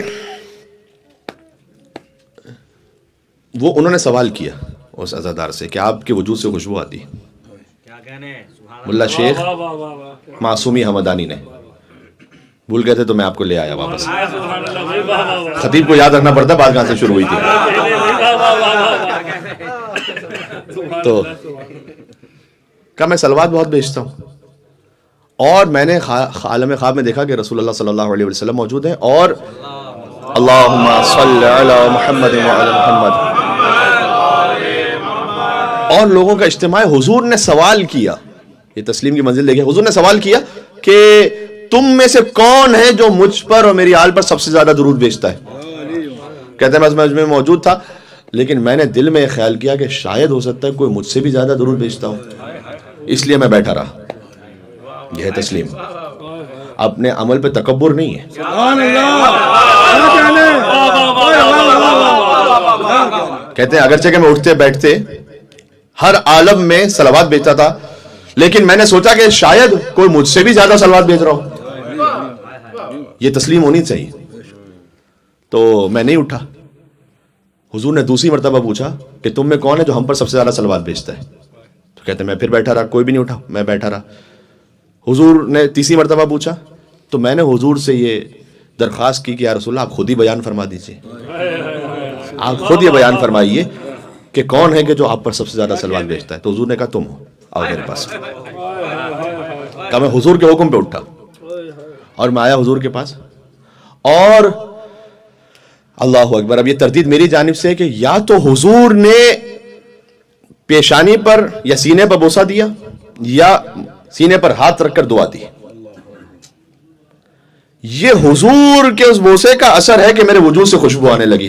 وہ انہوں نے سوال کیا اس عزادار سے کہ آپ کے وجود سے خوشبو آتی ہے. ملا شیخ معصومی حمدانی نے بھول گئے تھے تو میں آپ کو لے آیا واپس. خطیب کو یاد رکھنا پڑتا بات کہاں سے شروع ہوئی تھی. تو کہا میں سلوات بہت بیچتا ہوں, اور میں نے عالم خواب میں دیکھا کہ رسول اللہ صلی اللہ علیہ وسلم موجود ہیں, اور اللہم صلی علی محمد وعلی محمد اور لوگوں کا اجتماع ہے. حضور نے سوال کیا, یہ تسلیم کی منزل دیکھیں, حضور نے سوال کیا کہ تم میں سے کون ہے جو مجھ پر اور میری آل پر سب سے زیادہ درود بھیجتا ہے؟ کہتے ہیں بس میں مجمع میں موجود تھا, لیکن میں نے دل میں یہ خیال کیا کہ شاید ہو سکتا ہے کوئی مجھ سے بھی زیادہ درود بھیجتا ہو, اس لیے میں بیٹھا رہا. یہ ہے تسلیم, اپنے عمل پہ تکبر نہیں ہے. کہتے ہیں اگرچہ کہ میں اٹھتے بیٹھتے ہر عالم میں صلوات بھیجتا تھا, لیکن میں نے سوچا کہ شاید کوئی مجھ سے بھی زیادہ صلوات بھیج رہا ہو. یہ تسلیم ہونی چاہیے. تو میں نہیں اٹھا. حضور نے دوسری مرتبہ پوچھا کہ تم میں کون ہے جو ہم پر سب سے زیادہ صلوات بھیجتا ہے؟ تو کہتے ہیں میں پھر بیٹھا رہا, کوئی بھی نہیں اٹھا, میں بیٹھا رہا. حضور نے تیسری مرتبہ پوچھا تو میں نے حضور سے یہ درخواست کی کہ یا رسول اللہ آپ خود ہی بیان فرما دیجیے, آپ خود یہ بیان فرمائیے کہ کون ہے کہ جو آپ پر سب سے زیادہ صلوات بھیجتا ہے. تو حضور نے کہا تم ہو, آؤ میرے پاس. کہ میں حضور کے حکم پہ اٹھا اور میں آیا حضور کے پاس, اور اللہ اکبر, اب یہ تردید میری جانب سے ہے کہ یا تو حضور نے پیشانی پر یا سینے پر بوسہ دیا یا سینے پر ہاتھ رکھ کر دعا دی. یہ حضور کے اس بوسے کا اثر ہے کہ میرے وجود سے خوشبو آنے لگی.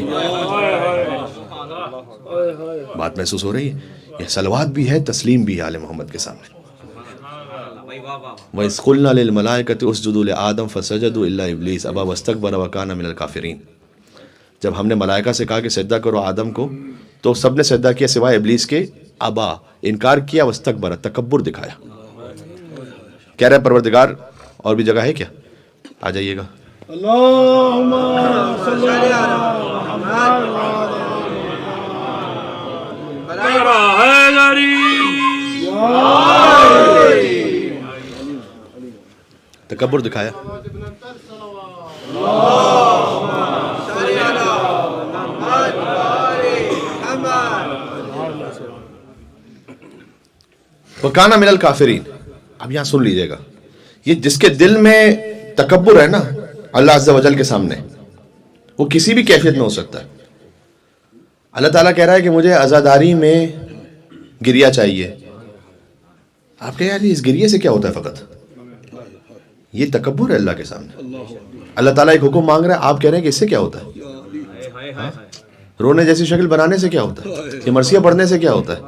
بات محسوس ہو رہی ہے؟ یہ صلوات بھی ہے, تسلیم بھی ہے آل محمد کے سامنے. وَإِذْ قُلْنَا لِلْمَلَائِكَةِ اسْجُدُوا لِآدَمَ فَسَجَدُوا إِلَّا إِبْلِيسَ أَبَى وَاسْتَكْبَرَ وَكَانَ مِنَ الْكَافِرِينَ. جب ہم نے ملائکہ سے کہا کہ سجدہ کرو آدم کو, تو سب نے سجدہ کیا سوائے ابلیس کے. ابا, انکار کیا, واستکبر, تکبر دکھایا. کہہ رہے پروردگار اور بھی جگہ ہے کیا؟ آ جائیے گا. اللہم صلی تکبر دکھایا. وَكَانَ مِنَ الْكَافِرِينَ. اب یہاں سن لیجئے گا, یہ جس کے دل میں تکبر ہے نا اللہ عز و جل کے سامنے, وہ کسی بھی کیفیت میں ہو سکتا ہے. اللہ تعالیٰ کہہ رہا ہے کہ مجھے عزاداری میں گریہ چاہیے. آپ کہہ رہے ہیں اس گریے سے کیا ہوتا ہے؟ فقط یہ تکبر ہے اللہ کے سامنے. اللہ تعالیٰ ایک حکم مانگ رہا ہے, آپ کہہ رہے ہیں کہ اس سے کیا ہوتا ہے؟ رونے جیسی شکل بنانے سے کیا ہوتا ہے؟ یہ مرثیہ پڑھنے سے کیا ہوتا ہے؟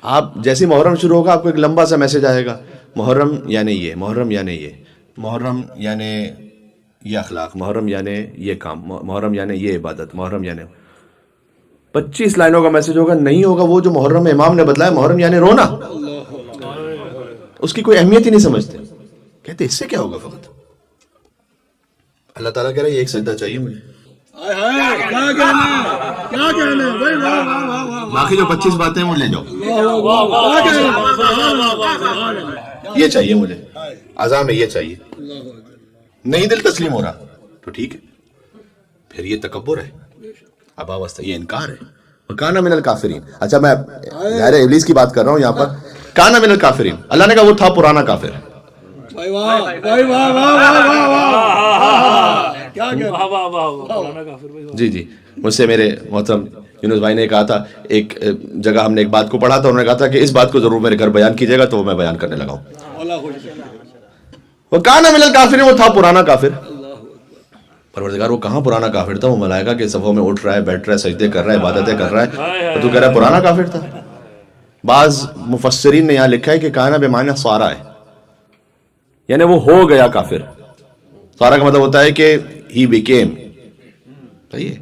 آپ جیسی محرم شروع ہوگا آپ کو ایک لمبا سا میسج آئے گا, محرم یعنی یہ, محرم یعنی یہ, محرم یعنی یہ اخلاق, محرم یعنی یہ کام, محرم یعنی یہ عبادت, محرم یعنی 25 لائنوں کا میسج ہوگا. نہیں ہوگا وہ جو محرم امام نے بدلا ہے, محرم یعنی رونا. اس کی کوئی اہمیت ہی نہیں سمجھتے. کہتے اس سے کیا ہوگا؟ فقط اللہ تعالیٰ کہہ رہا ہے یہ ایک سجدہ چاہیے مجھے. باقی جو 25 باتیں وہ لے جاؤ, یہ چاہیے مجھے, اذان میں یہ چاہیے. نہیں دل تسلیم ہو رہا تو ٹھیک ہے, پھر یہ تکبر ہے, ابا واسطہ یہ انکار ہے. کانا من الکافرین. اچھا میں ظاہر ابلیس کی بات کر رہا ہوں یہاں پر. کانا من الکافرین, اللہ نے کہا وہ تھا پرانا کافر. جی جی, مجھ سے میرے محترم یونس بھائی نے کہا تھا, ایک جگہ ہم نے ایک بات کو پڑھا تھا, انہوں نے کہا تھا کہ اس بات کو ضرور میرے گھر بیان کیجیے گا, تو وہ میں بیان کرنے لگا ہوں. وہ کانا من الکافرین, وہ تھا پرانا کافر. پروردگار وہ کہاں پرانا کافر تھا؟ وہ ملائکہ کے صفوں میں اٹھ رہا ہے, بیٹھ رہا ہے, سجدے کر رہا ہے, عبادتیں کر رہا ہے, تو کہہ رہا ہے پرانا کافر تھا. بعض مفسرین نے یہاں لکھا ہے کہ کانا بمعنی صارا ہے, یعنی وہ ہو گیا کافر. صارا کا مطلب ہوتا ہے کہ ہی بیکیم, صحیح ہے,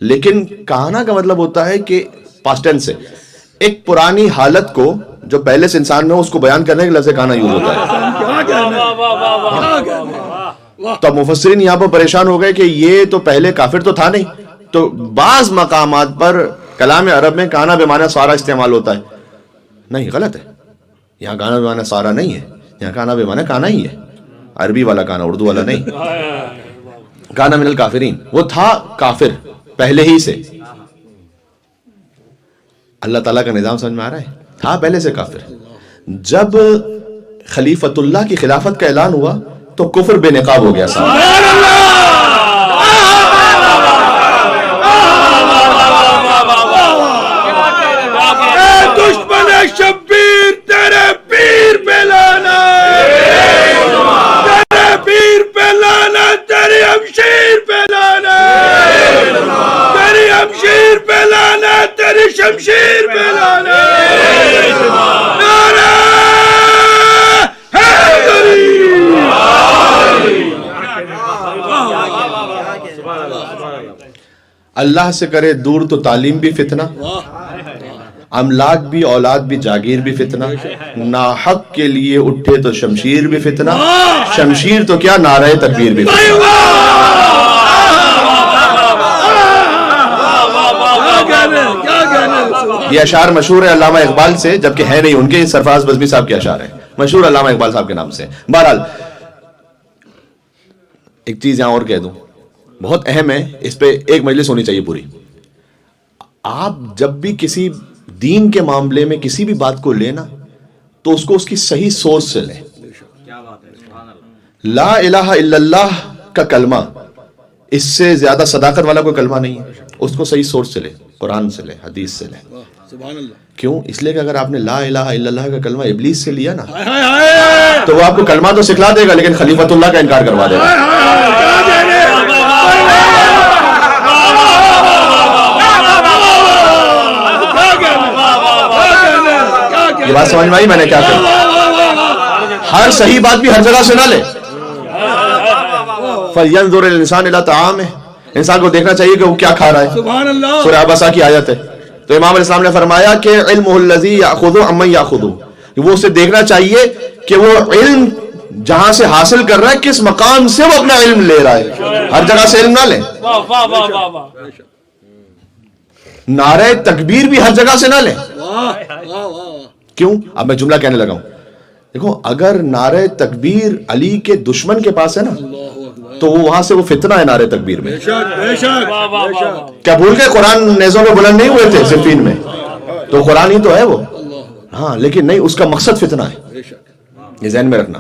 لیکن کانا کا مطلب ہوتا ہے کہ پاسٹ ٹینس سے ایک پرانی حالت کو جو پہلے سے انسان میں اس کو بیان کرنے کے لفظ کانا یوز ہوتا ہے. تو مفسرین یہاں پر پریشان ہو گئے کہ یہ تو پہلے کافر تو تھا نہیں, تو بعض مقامات پر کلام عرب میں کانا بمعنی سارا استعمال ہوتا ہے. نہیں, غلط ہے. یہاں کانا بمعنی سارا نہیں ہے, یہاں کانا بمعنی کانا ہی ہے, عربی والا کانا, اردو والا نہیں. کانا من الکافرین, وہ تھا کافر پہلے ہی سے. اللہ تعالیٰ کا نظام سمجھ میں آ رہا ہے؟ تھا پہلے سے کافر. جب خلیفۃ اللہ کی خلافت کا اعلان ہوا تو کفر بے نقاب ہو گیا صاحب. دشمن شبیر تیرے پیر پہ لانا، تیرے پیر پہ لانا، تیری ہمشیر پہ لانا، تیری ہمشیر پہ لانا، تیری شمشیر پہ لانا۔ نعرہ حیدری۔ اللہ سے کرے دور تو تعلیم بھی فتنہ، املاک بھی اولاد بھی جاگیر بھی فتنہ، ناحق کے لیے اٹھے تو شمشیر بھی فتنہ، شمشیر تو کیا نعرہ تکبیر بھی فتنہ۔ یہ اشعار مشہور ہے علامہ اقبال سے، جبکہ ہے نہیں ان کے، سرفراز بزمی صاحب کے اشعار ہیں، مشہور علامہ اقبال صاحب کے نام سے۔ بہرحال ایک چیز یہاں اور کہہ دوں، بہت اہم ہے، اس پہ ایک مجلس ہونی چاہیے پوری۔ آپ جب بھی کسی دین کے معاملے میں کسی بھی بات کو لینا تو اس کو اس کی صحیح سورس سے لیں۔ لا الہ الا اللہ کا کلمہ اس سے زیادہ صداقت والا کوئی کلمہ نہیں ہے، اس کو صحیح سورس سے لیں، قرآن سے لیں، حدیث سے لیں۔ سبحان اللہ۔ کیوں؟ اس لیے کہ اگر آپ نے لا الہ الا اللہ کا کلمہ ابلیس سے لیا نا تو وہ آپ کو کلمہ تو سکھلا دے گا لیکن خلیفۃ اللہ کا انکار کروا دے گا۔ یہ بات سمجھ میں آئی میں نے کیا کہا؟ ہر صحیح بات بھی ہر جگہ سے نہ لے۔ فَلْيَنْظُرِ الْإِنسَانُ إِلَىٰ طَعَامِهِ، انسان کو دیکھنا چاہیے کہ وہ کیا کھا رہا ہے۔ سبحان اللہ۔ سورہ عبسہ کی آیت ہے، تو امام علیہ السلام نے فرمایا کہ عِلْمُهُ الَّذِي يَأْخُذُ عَمَّنْ يَأْخُذُ، وہ اسے دیکھنا چاہیے کہ وہ علم جہاں سے حاصل کر رہا ہے کس مقام سے وہ اپنا علم لے رہا ہے، ہر جگہ سے علم نہ لیں۔ نعرہ تکبیر بھی ہر جگہ سے نہ لیں۔ کیوں؟ اب میں جملہ کہنے لگا ہوں، دیکھو اگر نعرہ تکبیر علی کے دشمن کے پاس ہے نا تو وہاں سے وہ فتنہ ہے نعرہ تکبیر میں۔ کیا بھول گئے قرآن نیزوں میں بلند نہیں ہوئے تھے صفین میں؟ تو قرآن ہی تو ہے وہ، ہاں لیکن نہیں، اس کا مقصد فتنہ ہے، یہ ذہن میں رکھنا۔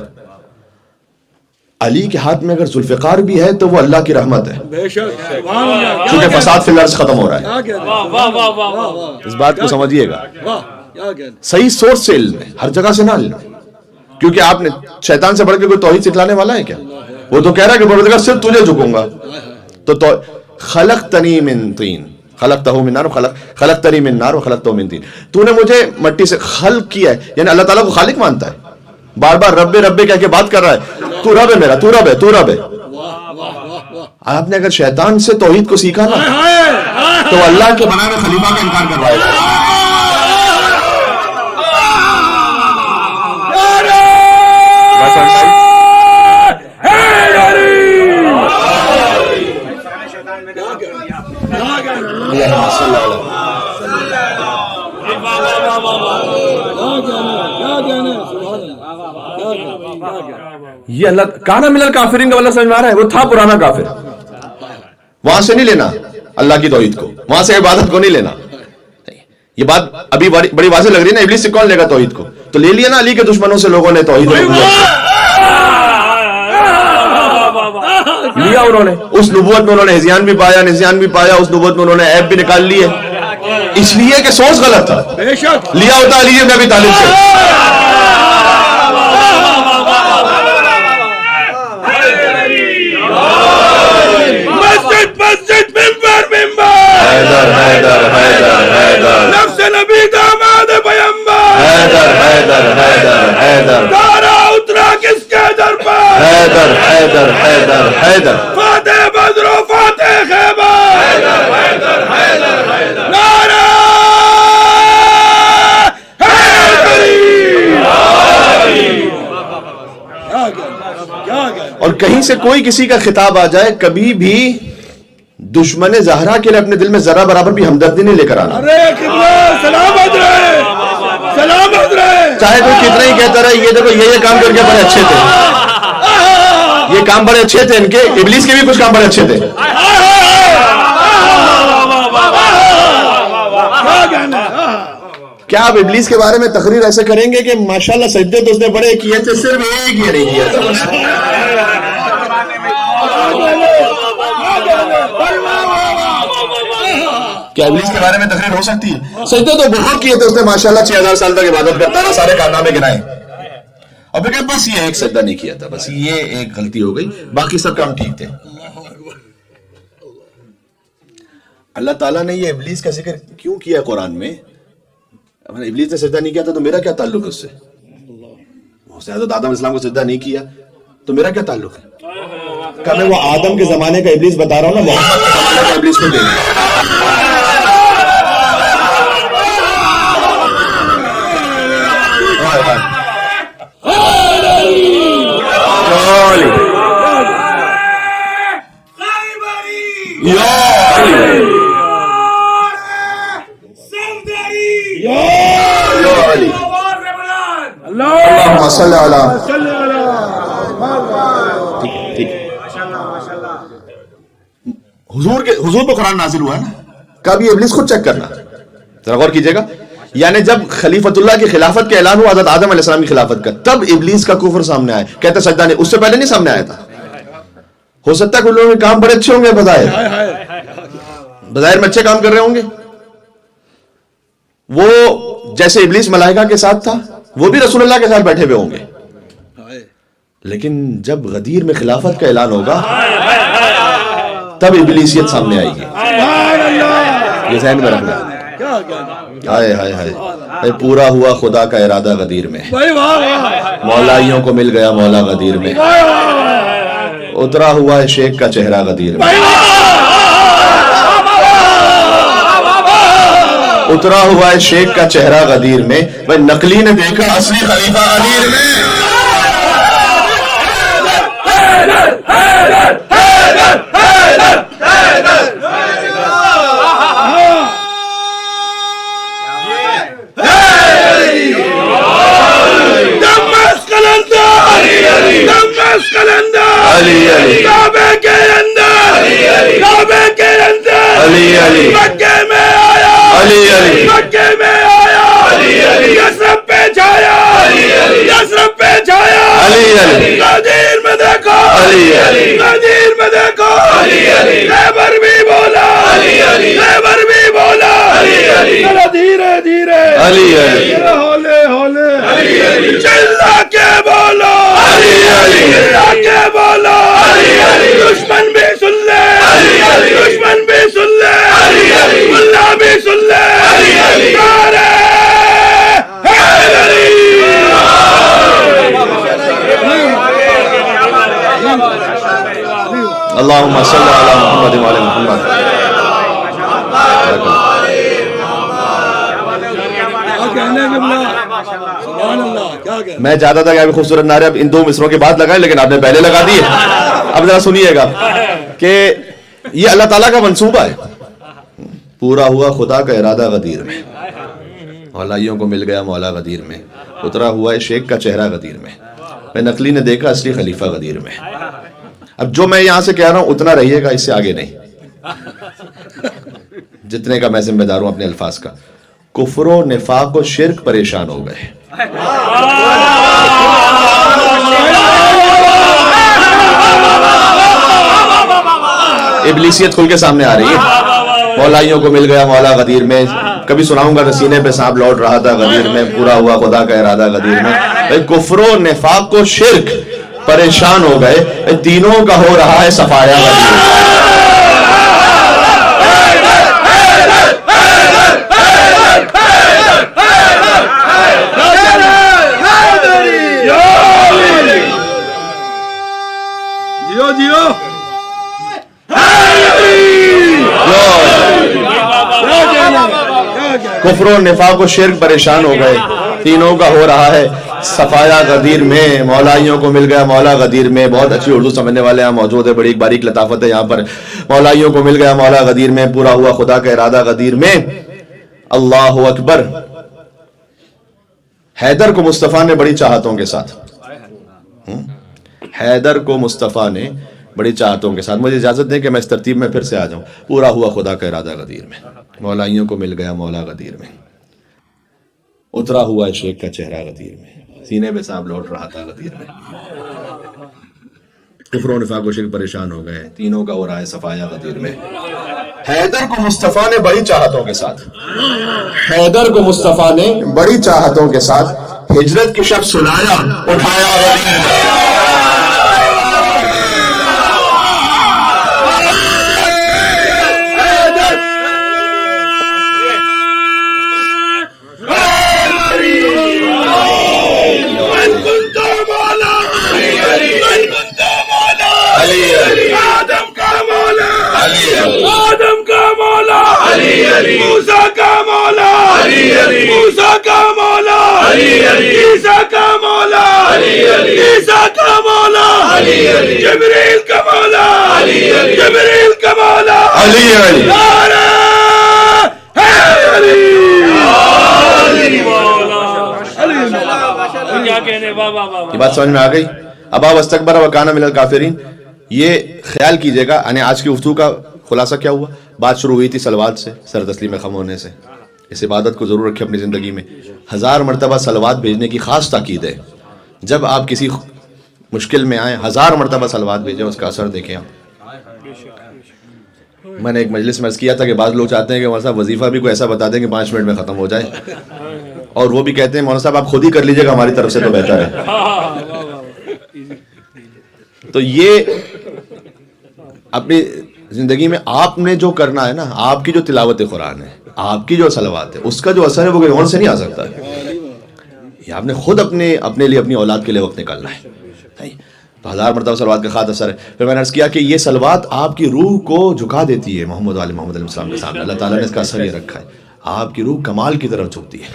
علی کے ہاتھ میں اگر ذوالفقار بھی ہے تو وہ اللہ کی رحمت ہے، کیونکہ فساد فی الارض ختم ہو رہا ہے۔ اس بات کو سمجھیے گا، صحیح سورس سے علم ہے، ہر جگہ سے نہ علم، کیونکہ آپ نے شیطان سے بڑھ کے کوئی توحید سکھلانے والا ہے کیا؟ وہ تو کہہ رہا ہے کہ پروردگار صرف تجھے جھکوں گا، تو خلقتنی من طین خلقتہ من نار خلقتنی من نار وخلقتہ من طین، تو نے مجھے مٹی سے خلق کیا ہے، یعنی اللہ تعالیٰ کو خالق مانتا ہے، بار بار رب رب کہہ کے بات کر رہا ہے، تو رب ہے میرا، تو رب ہے، تو رب ہے۔ آپ نے اگر شیطان سے توحید کو سیکھا نا تو اللہ کے بنائے ہوئے خلیفہ کا انکار کروائے گا۔ یہ اللہ کانا من الکافرین کا اللہ سمجھ میں آ رہا ہے، وہ تھا پرانا کافر، وہاں سے نہیں لینا اللہ کی توحید کو، وہاں سے عبادت کو نہیں لینا۔ یہ بات ابھی بڑی واضح لگ رہی ہے نا، ابلیس سے کون لے گا توحید کو؟ تو لے لیا نا علی کے دشمنوں سے لوگوں نے توحید لیا، انہوں نے اس نبوت میں انہوں نے ہذیان بھی پایا، نسیان بھی پایا، اس نبوت میں انہوں نے عیب بھی نکال لیے، اس لیے کہ سورس غلط تھا۔ لیا ہوتا علی بن ابی طالب سے۔ مسجد ممبر حیدر حیدر حیدر حیدر نفس نبی داماد پیمبر حیدر حیدر حیدر حیدر تارا اترا کس کے در پر حیدر حیدر حیدر حیدر فاتح بدر و فاتح خیبر حیدر حیدر حیدر حیدر نعرہ حیدری۔ اور کہیں سے کوئی کسی کا خطاب آ جائے، کبھی بھی دشمن زہرا کے لیے اپنے دل میں ذرا برابر بھی ہمدردی نہیں لے کر آنا۔ سلامت رہے، سلامت رہے، چاہے کوئی کتنا ہی کہتا رہے یہ دیکھو یہ کام کر کے بڑے اچھے تھے، یہ کام بڑے اچھے تھے، ان کے ابلیس کے بھی کچھ کام بڑے اچھے تھے۔ کیا آپ ابلیس کے بارے میں تقریر ایسے کریں گے کہ ماشاءاللہ سجدے تو اس نے بڑے کیے تھے، صرف ایک یہ نہیں کیا تھا؟ کیا ابلیس کے بارے میں تقریر ہو سکتی ہے؟ سجدے تو بہت کیے تھے اس نے ماشاءاللہ، 6000 سال تک عبادت کرتا تھا، سارے کارنامے گنائے، اور پھر کہ بس یہ ایک سجدہ نہیں کیا تھا، بس یہ ایک غلطی ہو گئی، باقی سب کام ٹھیک تھے۔ اللہ تعالیٰ نے یہ ابلیس کا ذکر کیوں کیا قرآن میں؟ ابلیس نے سجدہ نہیں کیا تھا تو میرا کیا تعلق ہے اس سے؟ اس نے حضرت آدم علیہ السلام کو سجدہ نہیں کیا تو میرا کیا تعلق ہے؟ کہ میں وہ آدم کے زمانے کا ابلیس بتا رہا ہوں نا، محمد کے زمانے کا ابلیس کو دیکھ اللہم صلی علی حضور پہ قرآن نازل ہوا ہے نا، کبھی ابلیس خود چیک کرنا، ذرا غور کیجئے گا، یعنی جب خلیفۃ اللہ کی خلافت کا اعلان ہوا حضرت آدم علیہ السلام کی خلافت کا، تب ابلیس کا کفر سامنے آیا، کہتا سجدہ نہیں، اس سے پہلے نہیں سامنے آیا تھا۔ ہو سکتا ہے کہ لوگوں کے کام بڑے اچھے ہوں گے، بظاہر میں اچھے کام کر رہے ہوں گے، وہ جیسے ابلیس ملائکہ کے ساتھ تھا وہ بھی رسول اللہ کے ساتھ بیٹھے ہوئے ہوں گے، لیکن جب غدیر میں خلافت کا اعلان ہوگا تب ابلیسیت سامنے آئے گی، یہ ذہن میں رکھنا۔ ہائے ہائے ہائے، پورا ہوا خدا کا ارادہ غدیر میں، مولائیوں کو مل گیا مولا غدیر میں، اترا ہوا ہے شیخ کا چہرہ غدیر میں، اترا ہوا ہے شیخ کا چہرہ غدیر میں، وہ نقلی نے دیکھا اصلی خلیفہ غدیر میں۔ علی علی کعبے کے اندر، کعبے کے اندر، علی علی مکے میں آیا، علی علی مکے میں آیا، یثرب پہ جایا، یثرب پہ جایا، علی علی غدیر میں دیکھو، غدیر میں دیکھو، خیبر بھی بولا، خیبر بھی بولا، ذرا دھیرے دھیرے، علی علی ہولے ہولے، چلا کے بولو، چلا کے بولو، دشمن بھی سن لے، دشمن بھی سن لے، اللہ بھی سن لے، نعرہ حیدری۔ اللہم صلی علی محمد و علی محمد۔ میں چاہتا تھا کہ آپ خوبصورت نعرے اب ان دو مصروں کے بعد لگائیں، لیکن آپ نے پہلے لگا دیے۔ اب ذرا سنیے گا کہ یہ اللہ تعالیٰ کا منصوبہ ہے، پورا ہوا خدا کا ارادہ غدیر میں، مولائیوں کو مل گیا مولا غدیر میں، اترا ہوا ہے شیخ کا چہرہ غدیر میں نقلی نے دیکھا اصلی خلیفہ غدیر میں۔ اب جو میں یہاں سے کہہ رہا ہوں اتنا رہیے گا، اس سے آگے نہیں، جتنے کا میں ذمہ دار ہوں اپنے الفاظ کا۔ کفر و نفاق و شرک پریشان ہو گئے، ابلیسیت کھل کے سامنے آ رہی ہے، مولائیوں کو مل گیا مولا غدیر میں، کبھی سناؤں گا تو سینے پہ سانپ لوٹ رہا تھا غدیر میں، پورا ہوا خدا کا ارادہ غدیر میں۔ کفر و نفاق و شرک پریشان ہو گئے، تینوں کا ہو رہا ہے صفایا غدیر میں۔ کفر و نفاق و شرک پریشان ہو گئے، تینوں کا ہو رہا ہے صفایا غدیر میں، مولائیوں کو مل گیا مولا غدیر میں۔ بہت اچھی اردو سمجھنے والے یہاں موجود ہے، بڑی ایک باریک لطافت ہے یہاں پر۔ مولائیوں کو مل گیا مولا غدیر میں، پورا ہوا خدا کا ارادہ غدیر میں۔ اللہ اکبر۔ حیدر کو مصطفیٰ نے بڑی چاہتوں کے ساتھ، حیدر کو مصطفیٰ نے بڑی چاہتوں کے ساتھ، مجھے اجازت دیں کہ میں اس ترتیب میں پھر سے آ جاؤں۔ پورا ہوا خدا کا ارادہ غدیر میں، مولائیوں کو مل گیا مولا غدیر میں، اترا ہوا شیخ کا چہرہ غدیر میں، سینے پہ سانپ لوٹ رہا تھا غدیر میں۔ کفر و نفاق و شرک پریشان ہو گئے، تینوں کا ہو رہا ہے صفایا غدیر میں۔ حیدر کو مصطفیٰ نے بڑی چاہتوں کے ساتھ، حیدر کو مصطفیٰ نے بڑی چاہتوں کے ساتھ ہجرت کی شب سلایا، اٹھایا آدم کا مولا آدم کا مولا موسیٰ کا مولا موسیٰ کا مولا عیسیٰ کا مولا عیسیٰ کا مولا جبریل کا مولا جبریل کا مولا علی علی نعرہ حیدری یہ بات سمجھ میں آ گئی؟ ابا واستکبر وکان من الکافرین. یہ خیال کیجئے گا یعنی آج کی گفتگو کا خلاصہ کیا ہوا. بات شروع ہوئی تھی صلوات سے، سر تسلیم خم ہونے سے. اس عبادت کو ضرور رکھیں اپنی زندگی میں. 1000 مرتبہ صلوات بھیجنے کی خاص تاکید ہے. جب آپ کسی مشکل میں آئیں 1000 مرتبہ صلوات بھیجیں، اس کا اثر دیکھیں آپ. میں نے ایک مجلس میں عرض کیا تھا کہ بعض لوگ چاہتے ہیں کہ مولانا صاحب وظیفہ بھی کوئی ایسا بتا دیں کہ 5 منٹ میں ختم ہو جائے، اور وہ بھی کہتے ہیں مولانا صاحب آپ خود ہی کر لیجئے گا ہماری طرف سے تو بہتر ہے. تو یہ اپنی زندگی میں آپ نے جو کرنا ہے نا، آپ کی جو تلاوت قرآن ہے، آپ کی جو صلوات ہے، اس کا جو اثر ہے وہ کوئی اور سے نہیں آ سکتا ہے. یہ آپ نے خود اپنے لیے، اپنی اولاد کے لیے وقت نکالنا ہے. تو 1000 مرتبہ صلوات کا خاص اثر ہے. پھر میں نے عرض کیا کہ یہ صلوات آپ کی روح کو جھکا دیتی ہے محمد علیہ السلام کے سامنے. اللہ تعالیٰ نے اس کا اثر یہ رکھا ہے، آپ کی روح کمال کی طرف جھکتی ہے.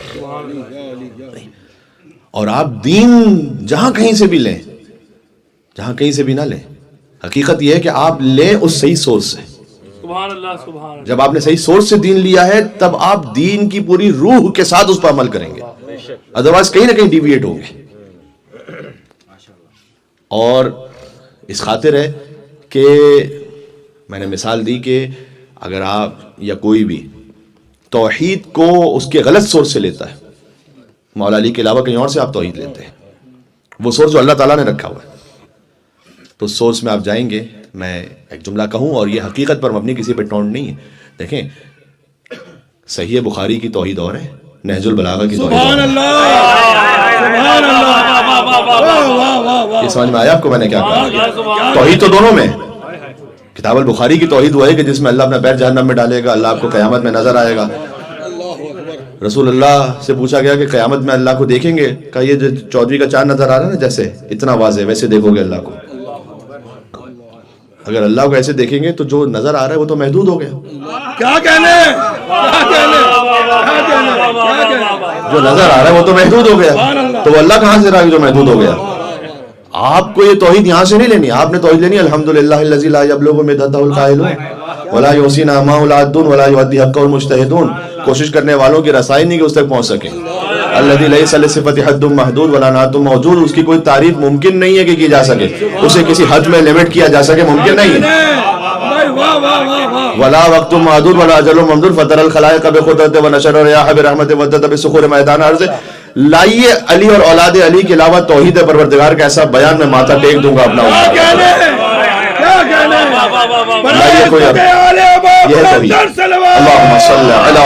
اور آپ دین جہاں کہیں سے بھی لیں، جہاں کہیں سے بھی نہ لیں، حقیقت یہ ہے کہ آپ لیں اس صحیح سورس سے. سبحان اللہ سبحان اللہ. جب آپ نے صحیح سورس سے دین لیا ہے تب آپ دین کی پوری روح کے ساتھ اس پر عمل کریں گے، ادروائز کہیں نہ کہیں ڈیویٹ ہوں گے. اور اس خاطر ہے کہ میں نے مثال دی کہ اگر آپ یا کوئی بھی توحید کو اس کے غلط سورس سے لیتا ہے، مولا علی کے علاوہ کہیں اور سے آپ توحید لیتے ہیں، وہ سورس جو اللہ تعالیٰ نے رکھا ہوا ہے، تو سورس میں آپ جائیں گے. میں ایک جملہ کہوں اور یہ حقیقت پر مبنی، کسی پہ ٹونٹ نہیں ہے. دیکھیں صحیح بخاری کی توحید اور ہے، نہج البلاغہ کی توحید اور ہے. یہ سمجھ میں آیا آپ کو میں نے کیا کہا؟ توحید تو دونوں میں. کتاب البخاری کی توحید وہ ہے کہ جس میں اللہ اپنا پیر جہنم میں ڈالے گا، اللہ آپ کو قیامت میں نظر آئے گا. رسول اللہ سے پوچھا گیا کہ قیامت میں اللہ کو دیکھیں گے؟ کہا یہ جو چودھری کا چاند نظر آ رہا ہے نا، جیسے اتنا واضح، ویسے دیکھو گے اللہ کو. اگر اللہ کو ایسے دیکھیں گے تو جو نظر آ رہا ہے وہ تو محدود ہو گیا. کیا کہنے جو نظر آ رہا ہے وہ تو محدود ہو گیا، تو وہ اللہ کہاں سے رہا جو محدود ہو گیا؟ آپ کو یہ توحید یہاں سے نہیں لینی، آپ نے توحید لینی الحمدللہ الذی لا یبلغ مدحہ القائلون ولا یحصی نعمہ العادون ولا یؤدی حقہ المجتہدون. کوشش کرنے والوں کی رسائی نہیں کہ اس تک پہنچ سکیں. الذی لیس لصفۃ حد محدود ولا نعت موجود. اس کی کوئی تعریف ممکن نہیں ہے کہ کی جا سکے، اسے کسی حد میں لمٹ کیا جا سکے ممکن نہیں ہے. ولا وقت محدود ولا اجل ممدود فطر الخلائق بقدرت ونشر الرياح برحمت ودت بسخور میدان ارض. لائیے علی اور اولاد علی کے علاوہ توحید پروردگار کا ایسا بیان میں ماتھا ٹیک دوں گا اپنا. لائیے کوئی یہ توحید. اللہم صلی علی.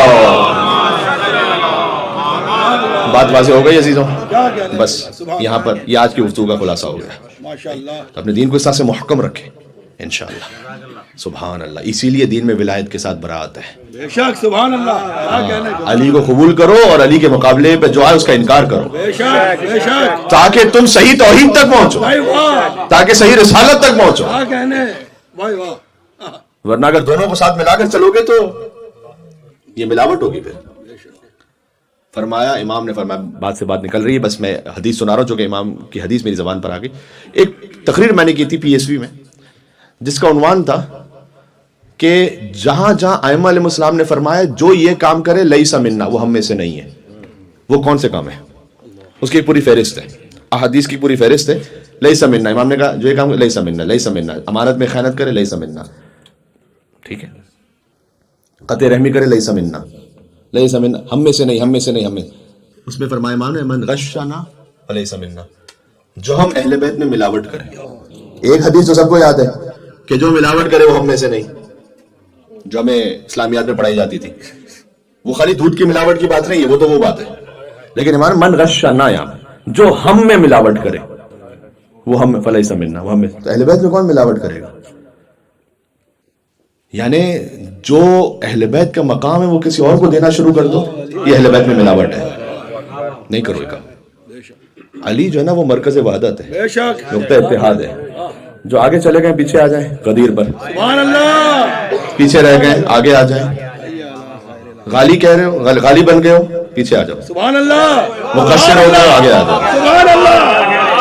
بات واضح ہو گئی عزیزوں؟ بس یہاں پر یہ آج کی گفتگو کا خلاصہ ہو گیا. اپنے دین کو اس طرح سے محکم رکھیں انشاءاللہ. سبحان اللہ. اسی لیے دین میں ولایت کے ساتھ براءت ہے. بے شک سبحان اللہ. علی کو قبول کرو اور علی کے مقابلے پہ جو ہے اس کا انکار کرو، بے شک بے شک. تاکہ تم صحیح توحید تک پہنچو، بھائی واہ تاکہ صحیح رسالت تک پہنچو. کیا کہنے بھائی واہ. ورنہ اگر دونوں کو ساتھ ملا کر چلو گے تو یہ ملاوٹ ہوگی. پھر فرمایا، امام نے فرمایا، بات سے بات نکل رہی ہے، بس میں حدیث سنا رہا ہوں چونکہ امام کی حدیث میری زبان پر آ گئی. ایک تقریر میں نے کی تھی PSV میں جس کا عنوان تھا کہ جہاں جہاں ائمہ علیہ السلام نے فرمایا جو یہ کام کرے لیس منا، وہ ہم میں سے نہیں ہے، وہ کون سے کام ہے؟ اس کی پوری فہرست ہے، احادیث کی پوری فہرست ہے. لیس منا، امام نے کہا جو یہ کام کرے لیس منا، لیس منا. امانت میں خیانت کرے لیس منا، ٹھیک ہے. قطع رحمی کرے لیس منا، لیس منا، ہم میں سے نہیں، ہم میں سے نہیں، ہم میں. اس میں فرمایا امام نے من غشنا فلیس منا، جو ہم اہل بیت میں ملاوٹ کریں. ایک حدیث تو سب کو یاد ہے کہ جو ملاوٹ کرے وہ ہم میں سے نہیں. جو ہمیں اسلامیات میں پڑھائی جاتی تھی، وہ خالی دودھ کی ملاوٹ کی بات نہیں ہے، وہ تو وہ بات ہے، لیکن ہمارا من غشنا یا جو ہم میں ملاوٹ کرے وہ ہم فلیس منا، وہ ہمیں تو اہل بیت میں کون ملاوٹ کرے گا؟ یعنی جو اہل بیت کا مقام ہے وہ کسی اور کو دینا شروع کر دو، یہ اہل بیت میں ملاوٹ ہے، نہیں کرو یہ کام۔ علی جو ہے نا وہ مرکز وحدت ہے، بے شک نقطہ اتحاد ہے۔ جو آگے چلے گئے پیچھے آ جائیں، غدیر پر سبحان اللہ، پیچھے رہ گئے آگے آ جائیں، غالی کہہ رہے ہو، غالی بن گئے ہو، پیچھے آ جاؤ، سبحان اللہ، مقصر ہو جاؤ، آگے آ جاؤ، سبحان اللہ،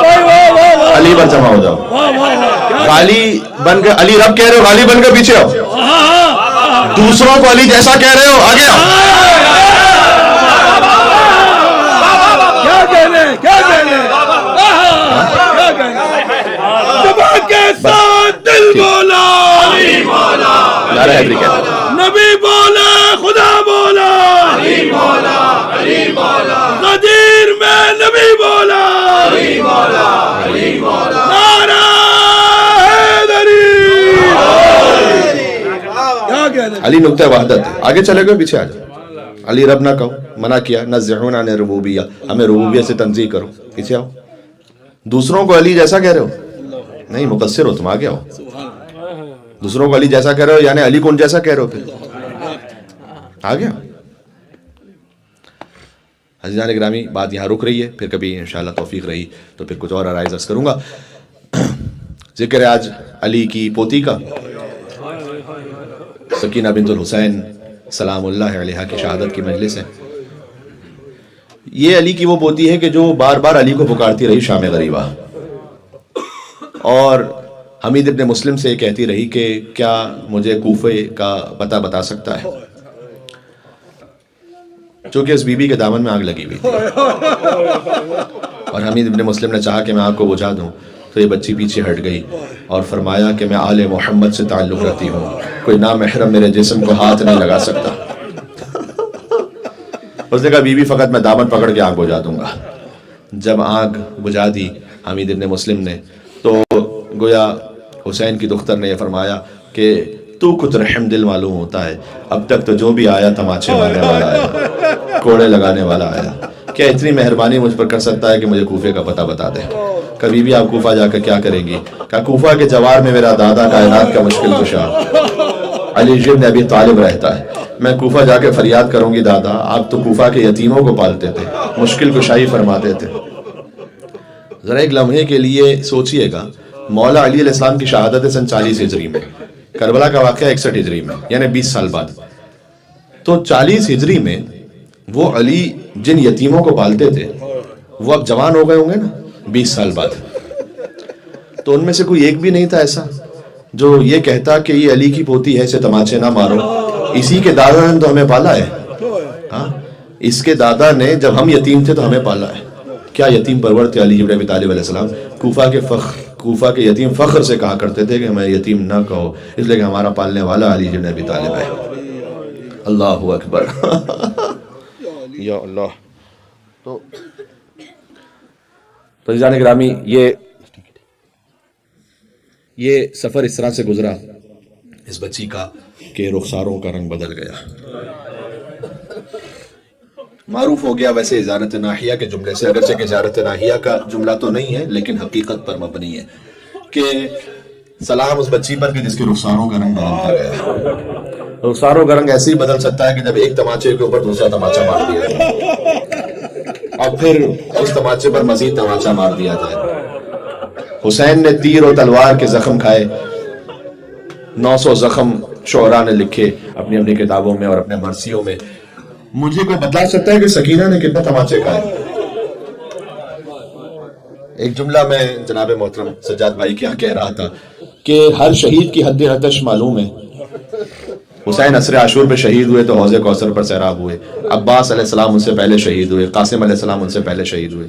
واہ واہ واہ واہ علی پر جمع ہو جاؤ، واہ واہ، کیا غالی بن کے علی رب کہہ رہے ہو، غالی بن کے پیچھے آؤ، دوسروں کو علی جیسا کہہ رہے ہو، آگے آؤ، کیا کہنے، کیا کہنے، کیا کہنے، زبان کے ساتھ دل بولا، علی مولا، نعرہ حیدری کہہ رہے ہو، نبی بولا، خدا بولا، علی مولا، علی مولا، غدیر میں نبی بولا، علی مولا، علی مولا، نعرہ حیدری، کیا کہنے، علی نقطہ وحدت ہے، آگے چلے گئے پیچھے آ جاؤ، علی رب نہ کہو، منع کیا نزعون عن ربوبیہ، ہمیں ربوبیہ سے تنزیہ کرو، پیچھے آؤ، دوسروں کو علی جیسا کہہ رہے ہو، نہیں مقصر ہو تم، آگے آؤ، دوسروں کو علی جیسا کہہ رہے ہو یعنی علی کو ان جیسا کہہ رہے ہو، پھر آگے آؤ۔ عزیزان گرامی، بات یہاں رک رہی ہے، پھر کبھی انشاءاللہ توفیق رہی تو پھر کچھ اور عرائض عرض کروں گا۔ ذکر ہے آج علی کی پوتی کا، سکینہ بنت الحسین سلام اللہ علیہا کی شہادت کی مجلس ہے۔ یہ علی کی وہ پوتی ہے کہ جو بار بار علی کو پکارتی رہی شام غریبہ، اور حمید ابن مسلم سے کہتی رہی کہ کیا مجھے کوفے کا پتہ بتا سکتا ہے، چونکہ اس بی بی کے دامن میں آگ لگی ہوئی تھی، اور حمید ابن مسلم نے چاہا کہ میں آگ کو بجھا دوں، تو یہ بچی پیچھے ہٹ گئی اور فرمایا کہ میں آل محمد سے تعلق رکھتی ہوں، کوئی نامحرم میرے جسم کو ہاتھ نہیں لگا سکتا۔ اس نے کہا بی بی فقط میں دامن پکڑ کے آگ بجھا دوں گا۔ جب آگ بجھا دی حمید ابن مسلم نے تو گویا حسین کی دختر نے یہ فرمایا کہ تو کچھ رحم دل معلوم ہوتا ہے، اب تک تو جو بھی آیا تماچے مارنے والا آیا، کوڑے لگانے والا آیا، کیا اتنی مہربانی مجھ پر کر سکتا ہے کہ مجھے کوفے کا پتہ بتا دے؟ کبھی بھی آپ کوفہ جا کر کیا کریں گی؟ کہا کوفہ کے جوار میں میرا دادا کائنات کا مشکل کشا علی بن ابی طالب رہتا ہے، میں کوفہ جا کے فریاد کروں گی دادا آپ تو کوفہ کے یتیموں کو پالتے تھے، مشکل کشائی فرماتے تھے۔ ذرا ایک لمحے کے لیے سوچئے گا، مولا علی علیہ السلام کی شہادت سن 40 ہجری میں، کربلا کا واقعہ 61 ہجری میں، یعنی 20 سال بعد، تو 40 ہجری میں وہ علی جن یتیموں کو پالتے تھے وہ اب جوان ہو گئے ہوں گے نا 20 سال بعد، تو ان میں سے کوئی ایک بھی نہیں تھا ایسا جو یہ کہتا کہ یہ علی کی پوتی ہے، اسے تماچے نہ مارو، اسی کے دادا نے تو ہمیں پالا ہے، ہاں اس کے دادا نے جب ہم یتیم تھے تو ہمیں پالا ہے۔ کیا یتیم پرور تھے علی بن ابی طالب علیہ السلام، کوفہ کے یتیم فخر سے کہا کرتے تھے کہ ہمیں یتیم نہ کہو، اس لیے کہ ہمارا پالنے والا علی بن ابی طالب ہے۔ اللہ اکبر یا اللہ۔ تو عزیزان گرامی، یہ سفر اس طرح سے گزرا اس بچی کا کہ رخساروں کا رنگ بدل گیا، معروف ہو گیا ویسے ازارت ناحیہ کے جملے سے، اگرچہ کہ ازارت ناحیہ کا جملہ تو نہیں ہے لیکن حقیقت پر مبنی ہے کہ سلام اس بچی پر کہ جس کے رخساروں کا رنگ بدلتا گیا۔ رخساروں کا رنگ ایسے ہی بدل سکتا ہے کہ جب ایک تماچے کے اوپر دوسرا تماچا مار دیا جائے اور پھر اس تماچے پر مزید تماچا مار دیا جائے۔ حسین نے تیر و تلوار کے زخم کھائے، 900 زخم شعراء نے لکھے اپنی اپنی کتابوں میں اور اپنے مرثیوں میں۔ مجھے کوئی بتا سکتا ہے کہ سکینہ نے کتنے تماچے کھائے؟ ایک جملہ میں جناب محترم سجاد بھائی کیا کہہ رہا تھا کہ ہر شہید کی حد آتش معلوم ہے۔ حسین عصر عاشور پہ شہید ہوئے تو حوض کوثر پر سیراب ہوئے، عباس علیہ السلام ان سے پہلے شہید ہوئے، قاسم علیہ السلام ان سے پہلے شہید ہوئے،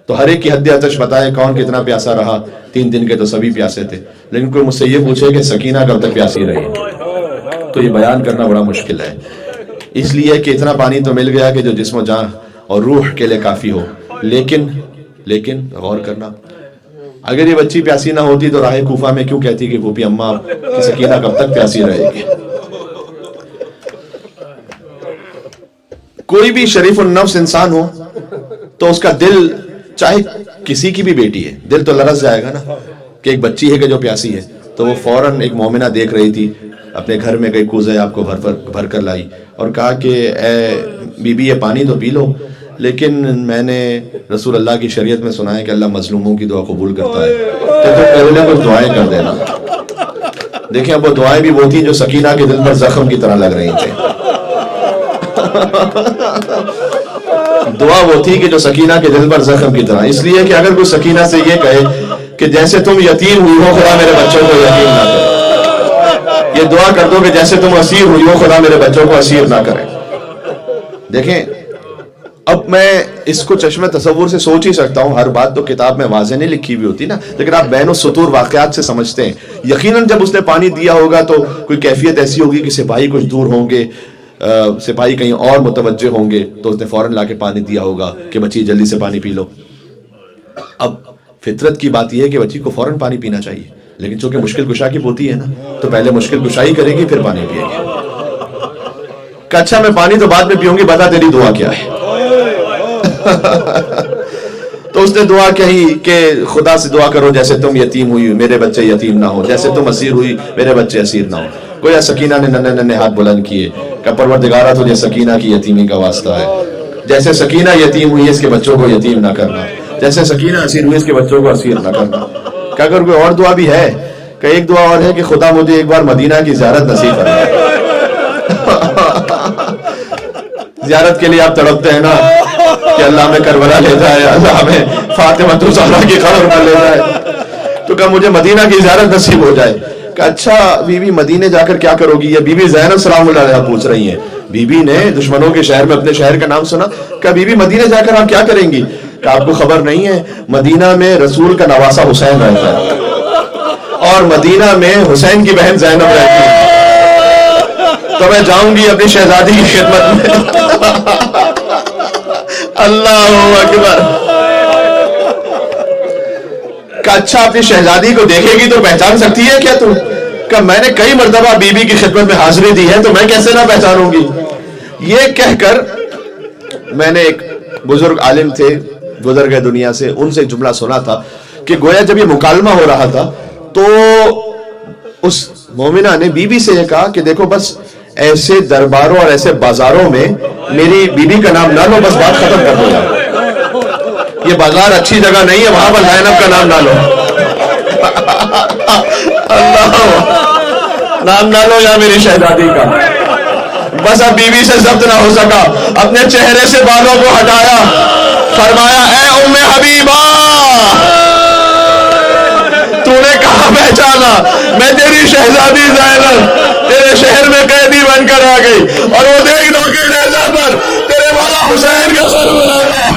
تو ہر ایک کی حد آتش بتائے کون کتنا پیاسا رہا۔ 3 دن کے تو سبھی پیاسے تھے، لیکن کوئی مجھ سے یہ پوچھے کہ سکینہ کب تک پیاسی رہی تو یہ بیان کرنا بڑا مشکل ہے، اس لیے کہ اتنا پانی تو مل گیا کہ جو جسم و جان اور روح کے لیے کافی ہو، لیکن غور کرنا، اگر یہ بچی پیاسی نہ ہوتی تو راہ کوفہ میں کیوں کہتی کہ پھوپھی اماں کی سکینہ کب تک پیاسی رہے گی؟ کوئی بھی شریف النفس انسان ہو تو اس کا دل, چاہے کسی کی بھی بیٹی ہے, دل تو لرز جائے گا نا کہ ایک بچی ہے کہ جو پیاسی ہے. تو وہ فوراً ایک مومنہ دیکھ رہی تھی, اپنے گھر میں گئی, کوزے آپ کو بھر کر لائی اور کہا کہ اے بی بی یہ پانی تو پی لو, لیکن میں نے رسول اللہ کی شریعت میں سنا ہے کہ اللہ مظلوموں کی دعا قبول کرتا ہے, تو پہلے کچھ دعائیں کر دینا. دیکھیں اب وہ دعائیں بھی وہ تھی جو سکینہ کے دل پر زخم کی طرح لگ رہی تھیں. دعا وہ تھی کہ جو سکینہ کے دل پر زخم کی طرح, اس لیے کہ اگر کوئی سکینہ سے یہ کہے کہ جیسے تم یتیم ہوئی ہو خدا میرے بچوں کو یتیم نہ کرے, یہ دعا کر دو کہ جیسے تم اسیر ہوئی ہو خدا میرے بچوں کو اسیر نہ کرے. دیکھیں اب میں اس کو چشمِ تصور سے سوچ ہی سکتا ہوں, ہر بات تو کتاب میں واضح نہیں لکھی ہوئی ہوتی نا, لیکن آپ بین السطور واقعات سے سمجھتے ہیں. یقیناً جب اس نے پانی دیا ہوگا تو کوئی کیفیت ایسی ہوگی کہ سپاہی کچھ دور ہوں گے, سپاہی کہیں اور متوجہ ہوں گے, تو اس نے فوراً لا کے پانی دیا ہوگا کہ بچی جلدی سے پانی پی لو. اب فطرت کی بات یہ ہے کہ بچی کو فوراً پانی پینا چاہیے, لیکن چونکہ مشکل کشا کی پوتی ہے نا, تو پہلے مشکل کشائی کرے گی پھر پانی پیے گی. کہ اچھا میں پانی تو بعد میں پیوں گی, بتا تیری دعا کیا ہے. تو اس نے دعا کہی کہ خدا سے دعا کرو جیسے تم یتیم ہوئی میرے بچے یتیم نہ ہو, جیسے تم اسیر ہوئی میرے بچے اسیر نہ ہو. گویا سکینہ نے ننھے ننھے ہاتھ بلند کیے کہ پروردگارا تجھے سکینہ کی یتیمی کا واسطہ ہے, جیسے سکینہ یتیم ہوئی اس کے بچوں کو یتیم نہ کرنا, جیسے سکینہ اسیر ہوئی اس کے بچوں کو اسیر نہ کرنا. کہ اگر کوئی اور دعا بھی ہے, کہ ایک دعا اور ہے کہ خدا مجھے ایک بار مدینہ کی زیارت نصیب فرما. زیارت کے لیے آپ تڑپتے ہیں نا کہ اللہ ہمیں کربلا لے جائے, اللہ ہمیں فاطمہ الزہرا کی قبر پر لے جائے, تو کہ مجھے مدینہ کی زیارت نصیب ہو جائے. کہ اچھا بی بی مدینے جا کر کیا کرو گی؟ یہ بی بی زینب سلام اللہ علیہا پوچھ رہی ہیں. بی بی نے دشمنوں کے شہر میں اپنے شہر کا نام سنا, کہ بی بی مدینے جا کر آپ کیا کریں گی؟ کہ آپ کو خبر نہیں ہے مدینہ میں رسول کا نواسہ حسین رہتا ہے, اور مدینہ میں حسین کی بہن زینب رہتی ہے, تو میں جاؤں گی اپنی شہزادی کی خدمت میں. اللہ اکبر. کہ اچھا اپنی شہزادی کو دیکھے گی تو پہچان سکتی ہے کیا تم؟ کہ میں نے کئی مرتبہ بی بی کی خدمت میں حاضری دی ہے, تو میں کیسے نہ پہچانوں گی؟ یہ کہہ کر میں نے ایک بزرگ عالم تھے گزر گئے دنیا سے, ان سے ایک جملہ سنا تھا کہ گویا جب یہ مکالمہ ہو رہا تھا تو اس مومنہ نے بی بی سے یہ کہا کہ دیکھو بس ایسے درباروں اور ایسے بازاروں میں میری بی بی کا نام نہ لو, بس بات ختم کر دو یار. یہ بازار اچھی جگہ نہیں ہے, وہاں پر زینب کا نام نہ لو. اللہ نام نہ لو یا میری شہزادی کا. بس اب بی بی سے ضبط نہ ہو سکا, اپنے چہرے سے بالوں کو ہٹایا, فرمایا اے ام حبیبہ تو نے کہاں پہچانا؟ میں تیری شہزادی زینب تیرے شہر میں قیدی بن کر آ گئی, اور وہ دیکھ دو کہ نیزہ پر تیرے والا حسین کا سر بنا ہے.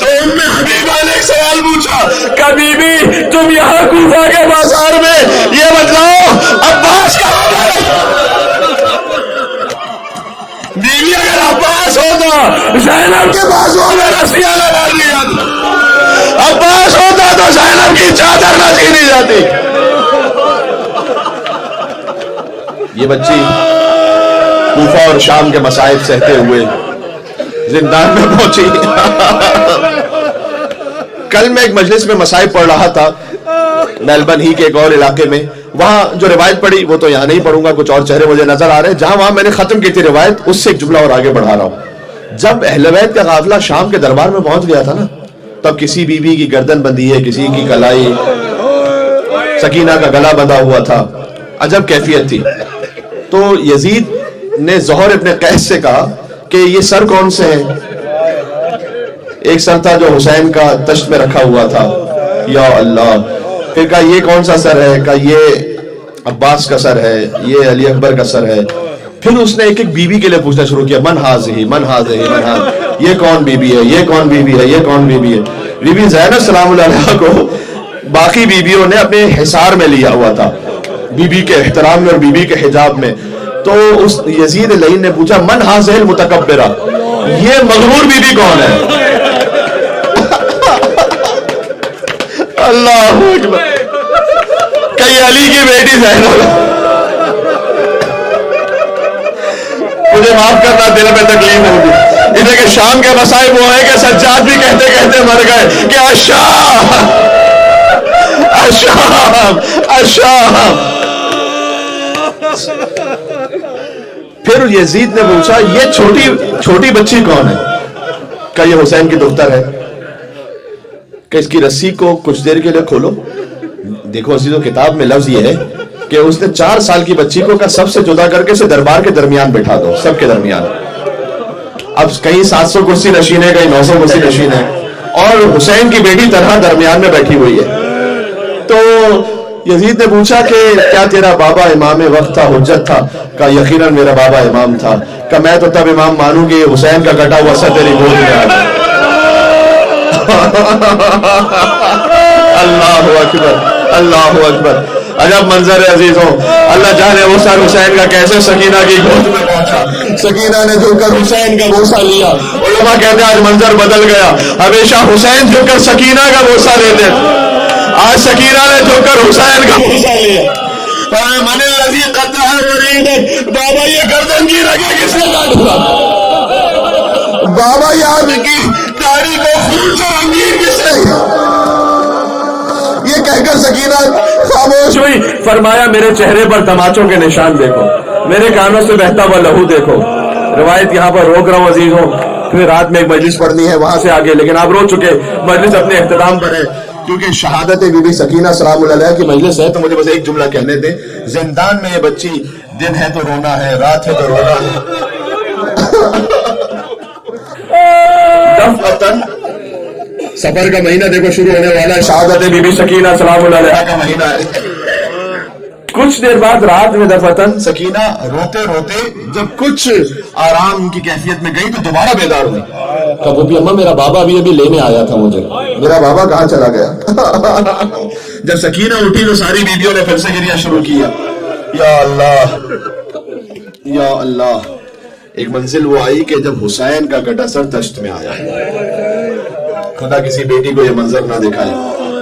تو ام حبیبہ نے ایک سوال پوچھا کہ بی بی تم یہاں کوفہ کے بازار میں یہ بتلاؤ عباس کہاں ہے؟ بیوی اگر عباس ہوتا زینب کے بازوں میں رسیاں لگا دیا, عباس ہوتا تو زینب کی چادر نہ چھینی جاتی. یہ بچی کوفہ اور شام کے مصائب سہتے ہوئے زندان میں پہنچی. کل میں ایک مجلس میں مصائب پڑھ رہا تھا میلبرن ہی کے ایک اور علاقے میں, وہاں جو روایت پڑھی وہ تو یہاں نہیں پڑھوں گا, کچھ اور چہرے مجھے نظر آ رہے ہیں. جہاں وہاں میں نے ختم کی تھی روایت, اس سے ایک جملہ اور آگے بڑھا رہا ہوں. جب اہل بیت کا قافلہ شام کے دربار میں پہنچ گیا تھا نا, تب کسی بی بی کی گردن بندھی ہے, کسی کی کلائی, سکینہ کا گلا بندھا ہوا تھا, عجب کیفیت تھی. تو یزید نے زہر ابن قیس سے کہا کہ یہ سر کون سے ہیں؟ ایک سر تھا جو حسین کا تشت میں رکھا ہوا تھا. یا اللہ. پھر کہا یہ کون سا سر ہے؟ کہا یہ عباس کا سر ہے, یہ علی اکبر کا سر ہے. پھر اس نے ایک ایک بیوی کے لیے پوچھنا شروع کیا, من ہاذہ من ہاذہ من ہاذہ, یہ کون بیوی ہے, یہ کون بیوی ہے, یہ کون بیوی ہے. بی بی زینب سلام اللہ علیہا کو باقی بیویوں نے اپنے حصار میں لیا ہوا تھا, بی بی کے احترام میں اور بی بی کے حجاب میں. تو اس یزید لعین نے پوچھا من ہاذہ المتکبرہ, یہ مغرور بی بی کون ہے؟ اللہ اکبر. کہ علی کی بیٹی زینب. مجھے معاف کرنا، دل میں تکلیف ہوگی. انہیں کہ شام کے مصائب وہ ہے کہ سجاد بھی کہتے کہتے مر گئے کہ الشام الشام الشام. پھر یزید نے پوچھا یہ چھوٹی بچی کون ہے؟ کہا یہ حسین کی دختر ہے. کہ اس کی رسی کو کچھ دیر کے لیے کھولو. دیکھو عزیزو، کتاب میں لفظ یہ ہے کہ اس نے 4 سال کی بچی کو کہا سب سے جدا کر کے اسے دربار کے درمیان بٹھا دو، سب کے درمیان. اب کہیں 700 کرسی نشین ہے، کہیں 900 کرسی نشین ہے، اور حسین کی بیٹی طرح درمیان میں بیٹھی ہوئی ہے. تو یزید نے پوچھا کہ کیا تیرا بابا امام وقت تھا، حجت تھا؟ کہا یقیناً میرا بابا امام تھا. کہا میں تو تب امام مانوں گی حسین کا کٹا ہوا سر تیری گود میں آ گیا. اللہ اکبر اللہ اکبر. عجب منظر ہے عزیزوں. اللہ جانے وہ سر حسین کا کیسے سکینہ کی گود میں پہنچا. سکینہ نے جھک کر حسین کا بوسہ لیا. علماء کہتے ہیں آج منظر بدل گیا. ہمیشہ حسین جھک کر سکینہ کا بوسہ لیتے، آج سکینہ نے جھک کر حسین کا بوسہ لیا. من الذی قطع وريدك. بابا یہ گردن کی رگیں کس نے کاٹا؟ بابا یہ آپ کی داڑھی کو خون سے رنگین کس نے؟ یہ کہہ کر سکینہ خاموش ہوئی. فرمایا میرے چہرے پر تماچوں کے نشان دیکھو، میرے کانوں سے بہتا ہوا لہو دیکھو. روایت یہاں پر روک رہا ہوں عزیزوں، پھر رات میں ایک مجلس پڑھنی ہے وہاں سے آگے، لیکن آپ رو چکے. مجلس اپنے اختتام پر ہے کیونکہ شہادت بی بی سکینہ سلام اللہ علیہا کی مجلس ہے. تو مجھے بس ایک جملہ کہنے دیں. زندان میں یہ بچی دن ہے تو رونا ہے، رات ہے تو رونا ہے. دفعتاً سفر کا مہینہ دیکھو شروع ہونے والا ہے. شہادت بی بی سکینہ سلام اللہ علیہا کا مہینہ ہے. کچھ دیر بعد رات میں دفعتاً سکینہ روتے روتے جب کچھ آرام کی کیفیت میں گئی تو دوبارہ بیدار ہوئی. کہا بھی اماں میرا بابا ابھی لینے آیا تھا مجھے. میرا بابا کہاں چلا گیا؟ جب سکینہ اٹھی تو ساری بیویوں نے پھر سے گریا شروع کیا. یا اللہ یا اللہ. ایک منزل وہ آئی کہ جب حسین کا کٹا سر تشت میں آیا. خدا کسی بیٹی کو یہ منظر نہ دکھائے.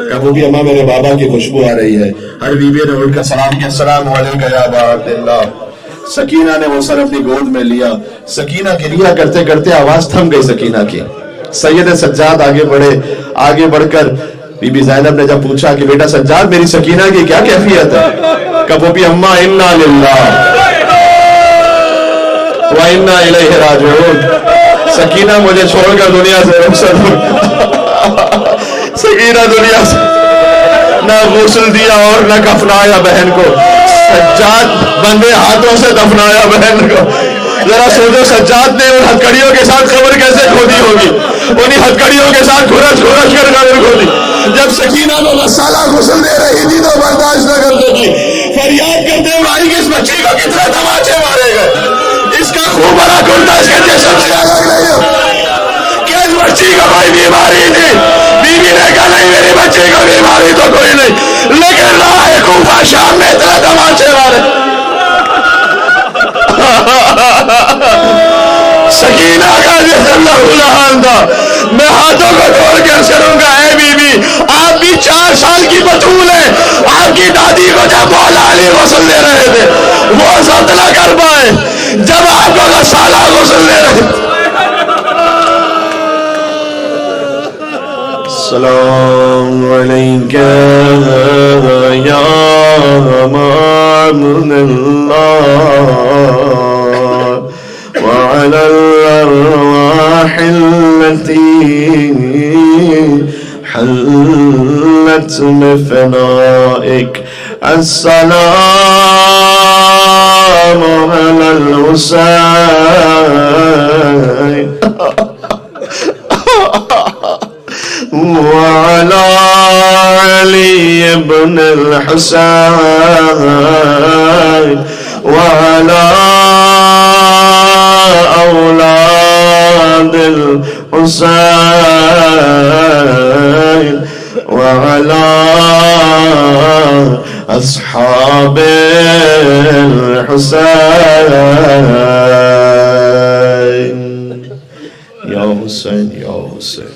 کہا بھی اماں میرے بابا کی خوشبو آ رہی ہے. ہر بیوی نے اٹھ کر سلام کیا. السلام علیکم یا ابا عبداللہ. سکینہ نے وہ سر اپنی گود میں لیا. سکینہ گریا کرتے کرتے آواز تھم گئی سکینہ کی. سید سجاد آگے بڑھے. آگے بڑھ کر بی بی زینب نے جب پوچھا کہ بیٹا سجاد میری سکینہ کی کیا کیفیت ہے؟ کہا بھی اماں انا للہ وَإِنَّا إِلَيْهِ رَاجِعُونَ. سکینہ مجھے چھوڑ کر دنیا سے رخصت ہو. سکینہ دنیا سے نہ غسل دیا اور نہ کفنایا بہن کو. سجاد بندے ہاتھوں سے دفنایا بہن کو. ذرا سوچو سجاد نے ان ہتھکڑیوں کے ساتھ قبر کیسے کھودی ہوگی. انہی ہتھکڑیوں کے ساتھ کھرچ کھرچ کر قبر کھودی. جب سکینہ کو مسالہ غسل دے رہی تھی تو برداشت نہ کرتے تھی. فریاد کرتے بھائی کہ اس بچی کو کتنے تماچے مارے گئے. اس کا خوب بڑا کرتا اس کے جسم سے الگ نہیں ہو. کیا اس بچی کو کوئی بیماری تھی؟ بیوی نے کہا نہیں میری بچی کو بیماری تو کوئی نہیں، لیکن راہ کوفہ شام میں اتنے تماچے مارے. سکینہ کا جسم لہولہان تھا. میں ہاتھوں کو جوڑ کے کروں گا اے بی بی آپ بھی 4 سال کی بطول ہیں. آپ کی دادی کو جب مولا علی غسل دے رہے تھے وہ ضبط نہ کر پائے جب آپ کو غسالہ غسل دے رہے تھے. السلام علیکہ یا معبود اللہ وعلى الأرواح التي حلت بفنائك. السلام على الحسين وعلى علي بن الحسين وعلى أولاد الحسين وعلى أصحاب الحسين. يا حسين يا حسين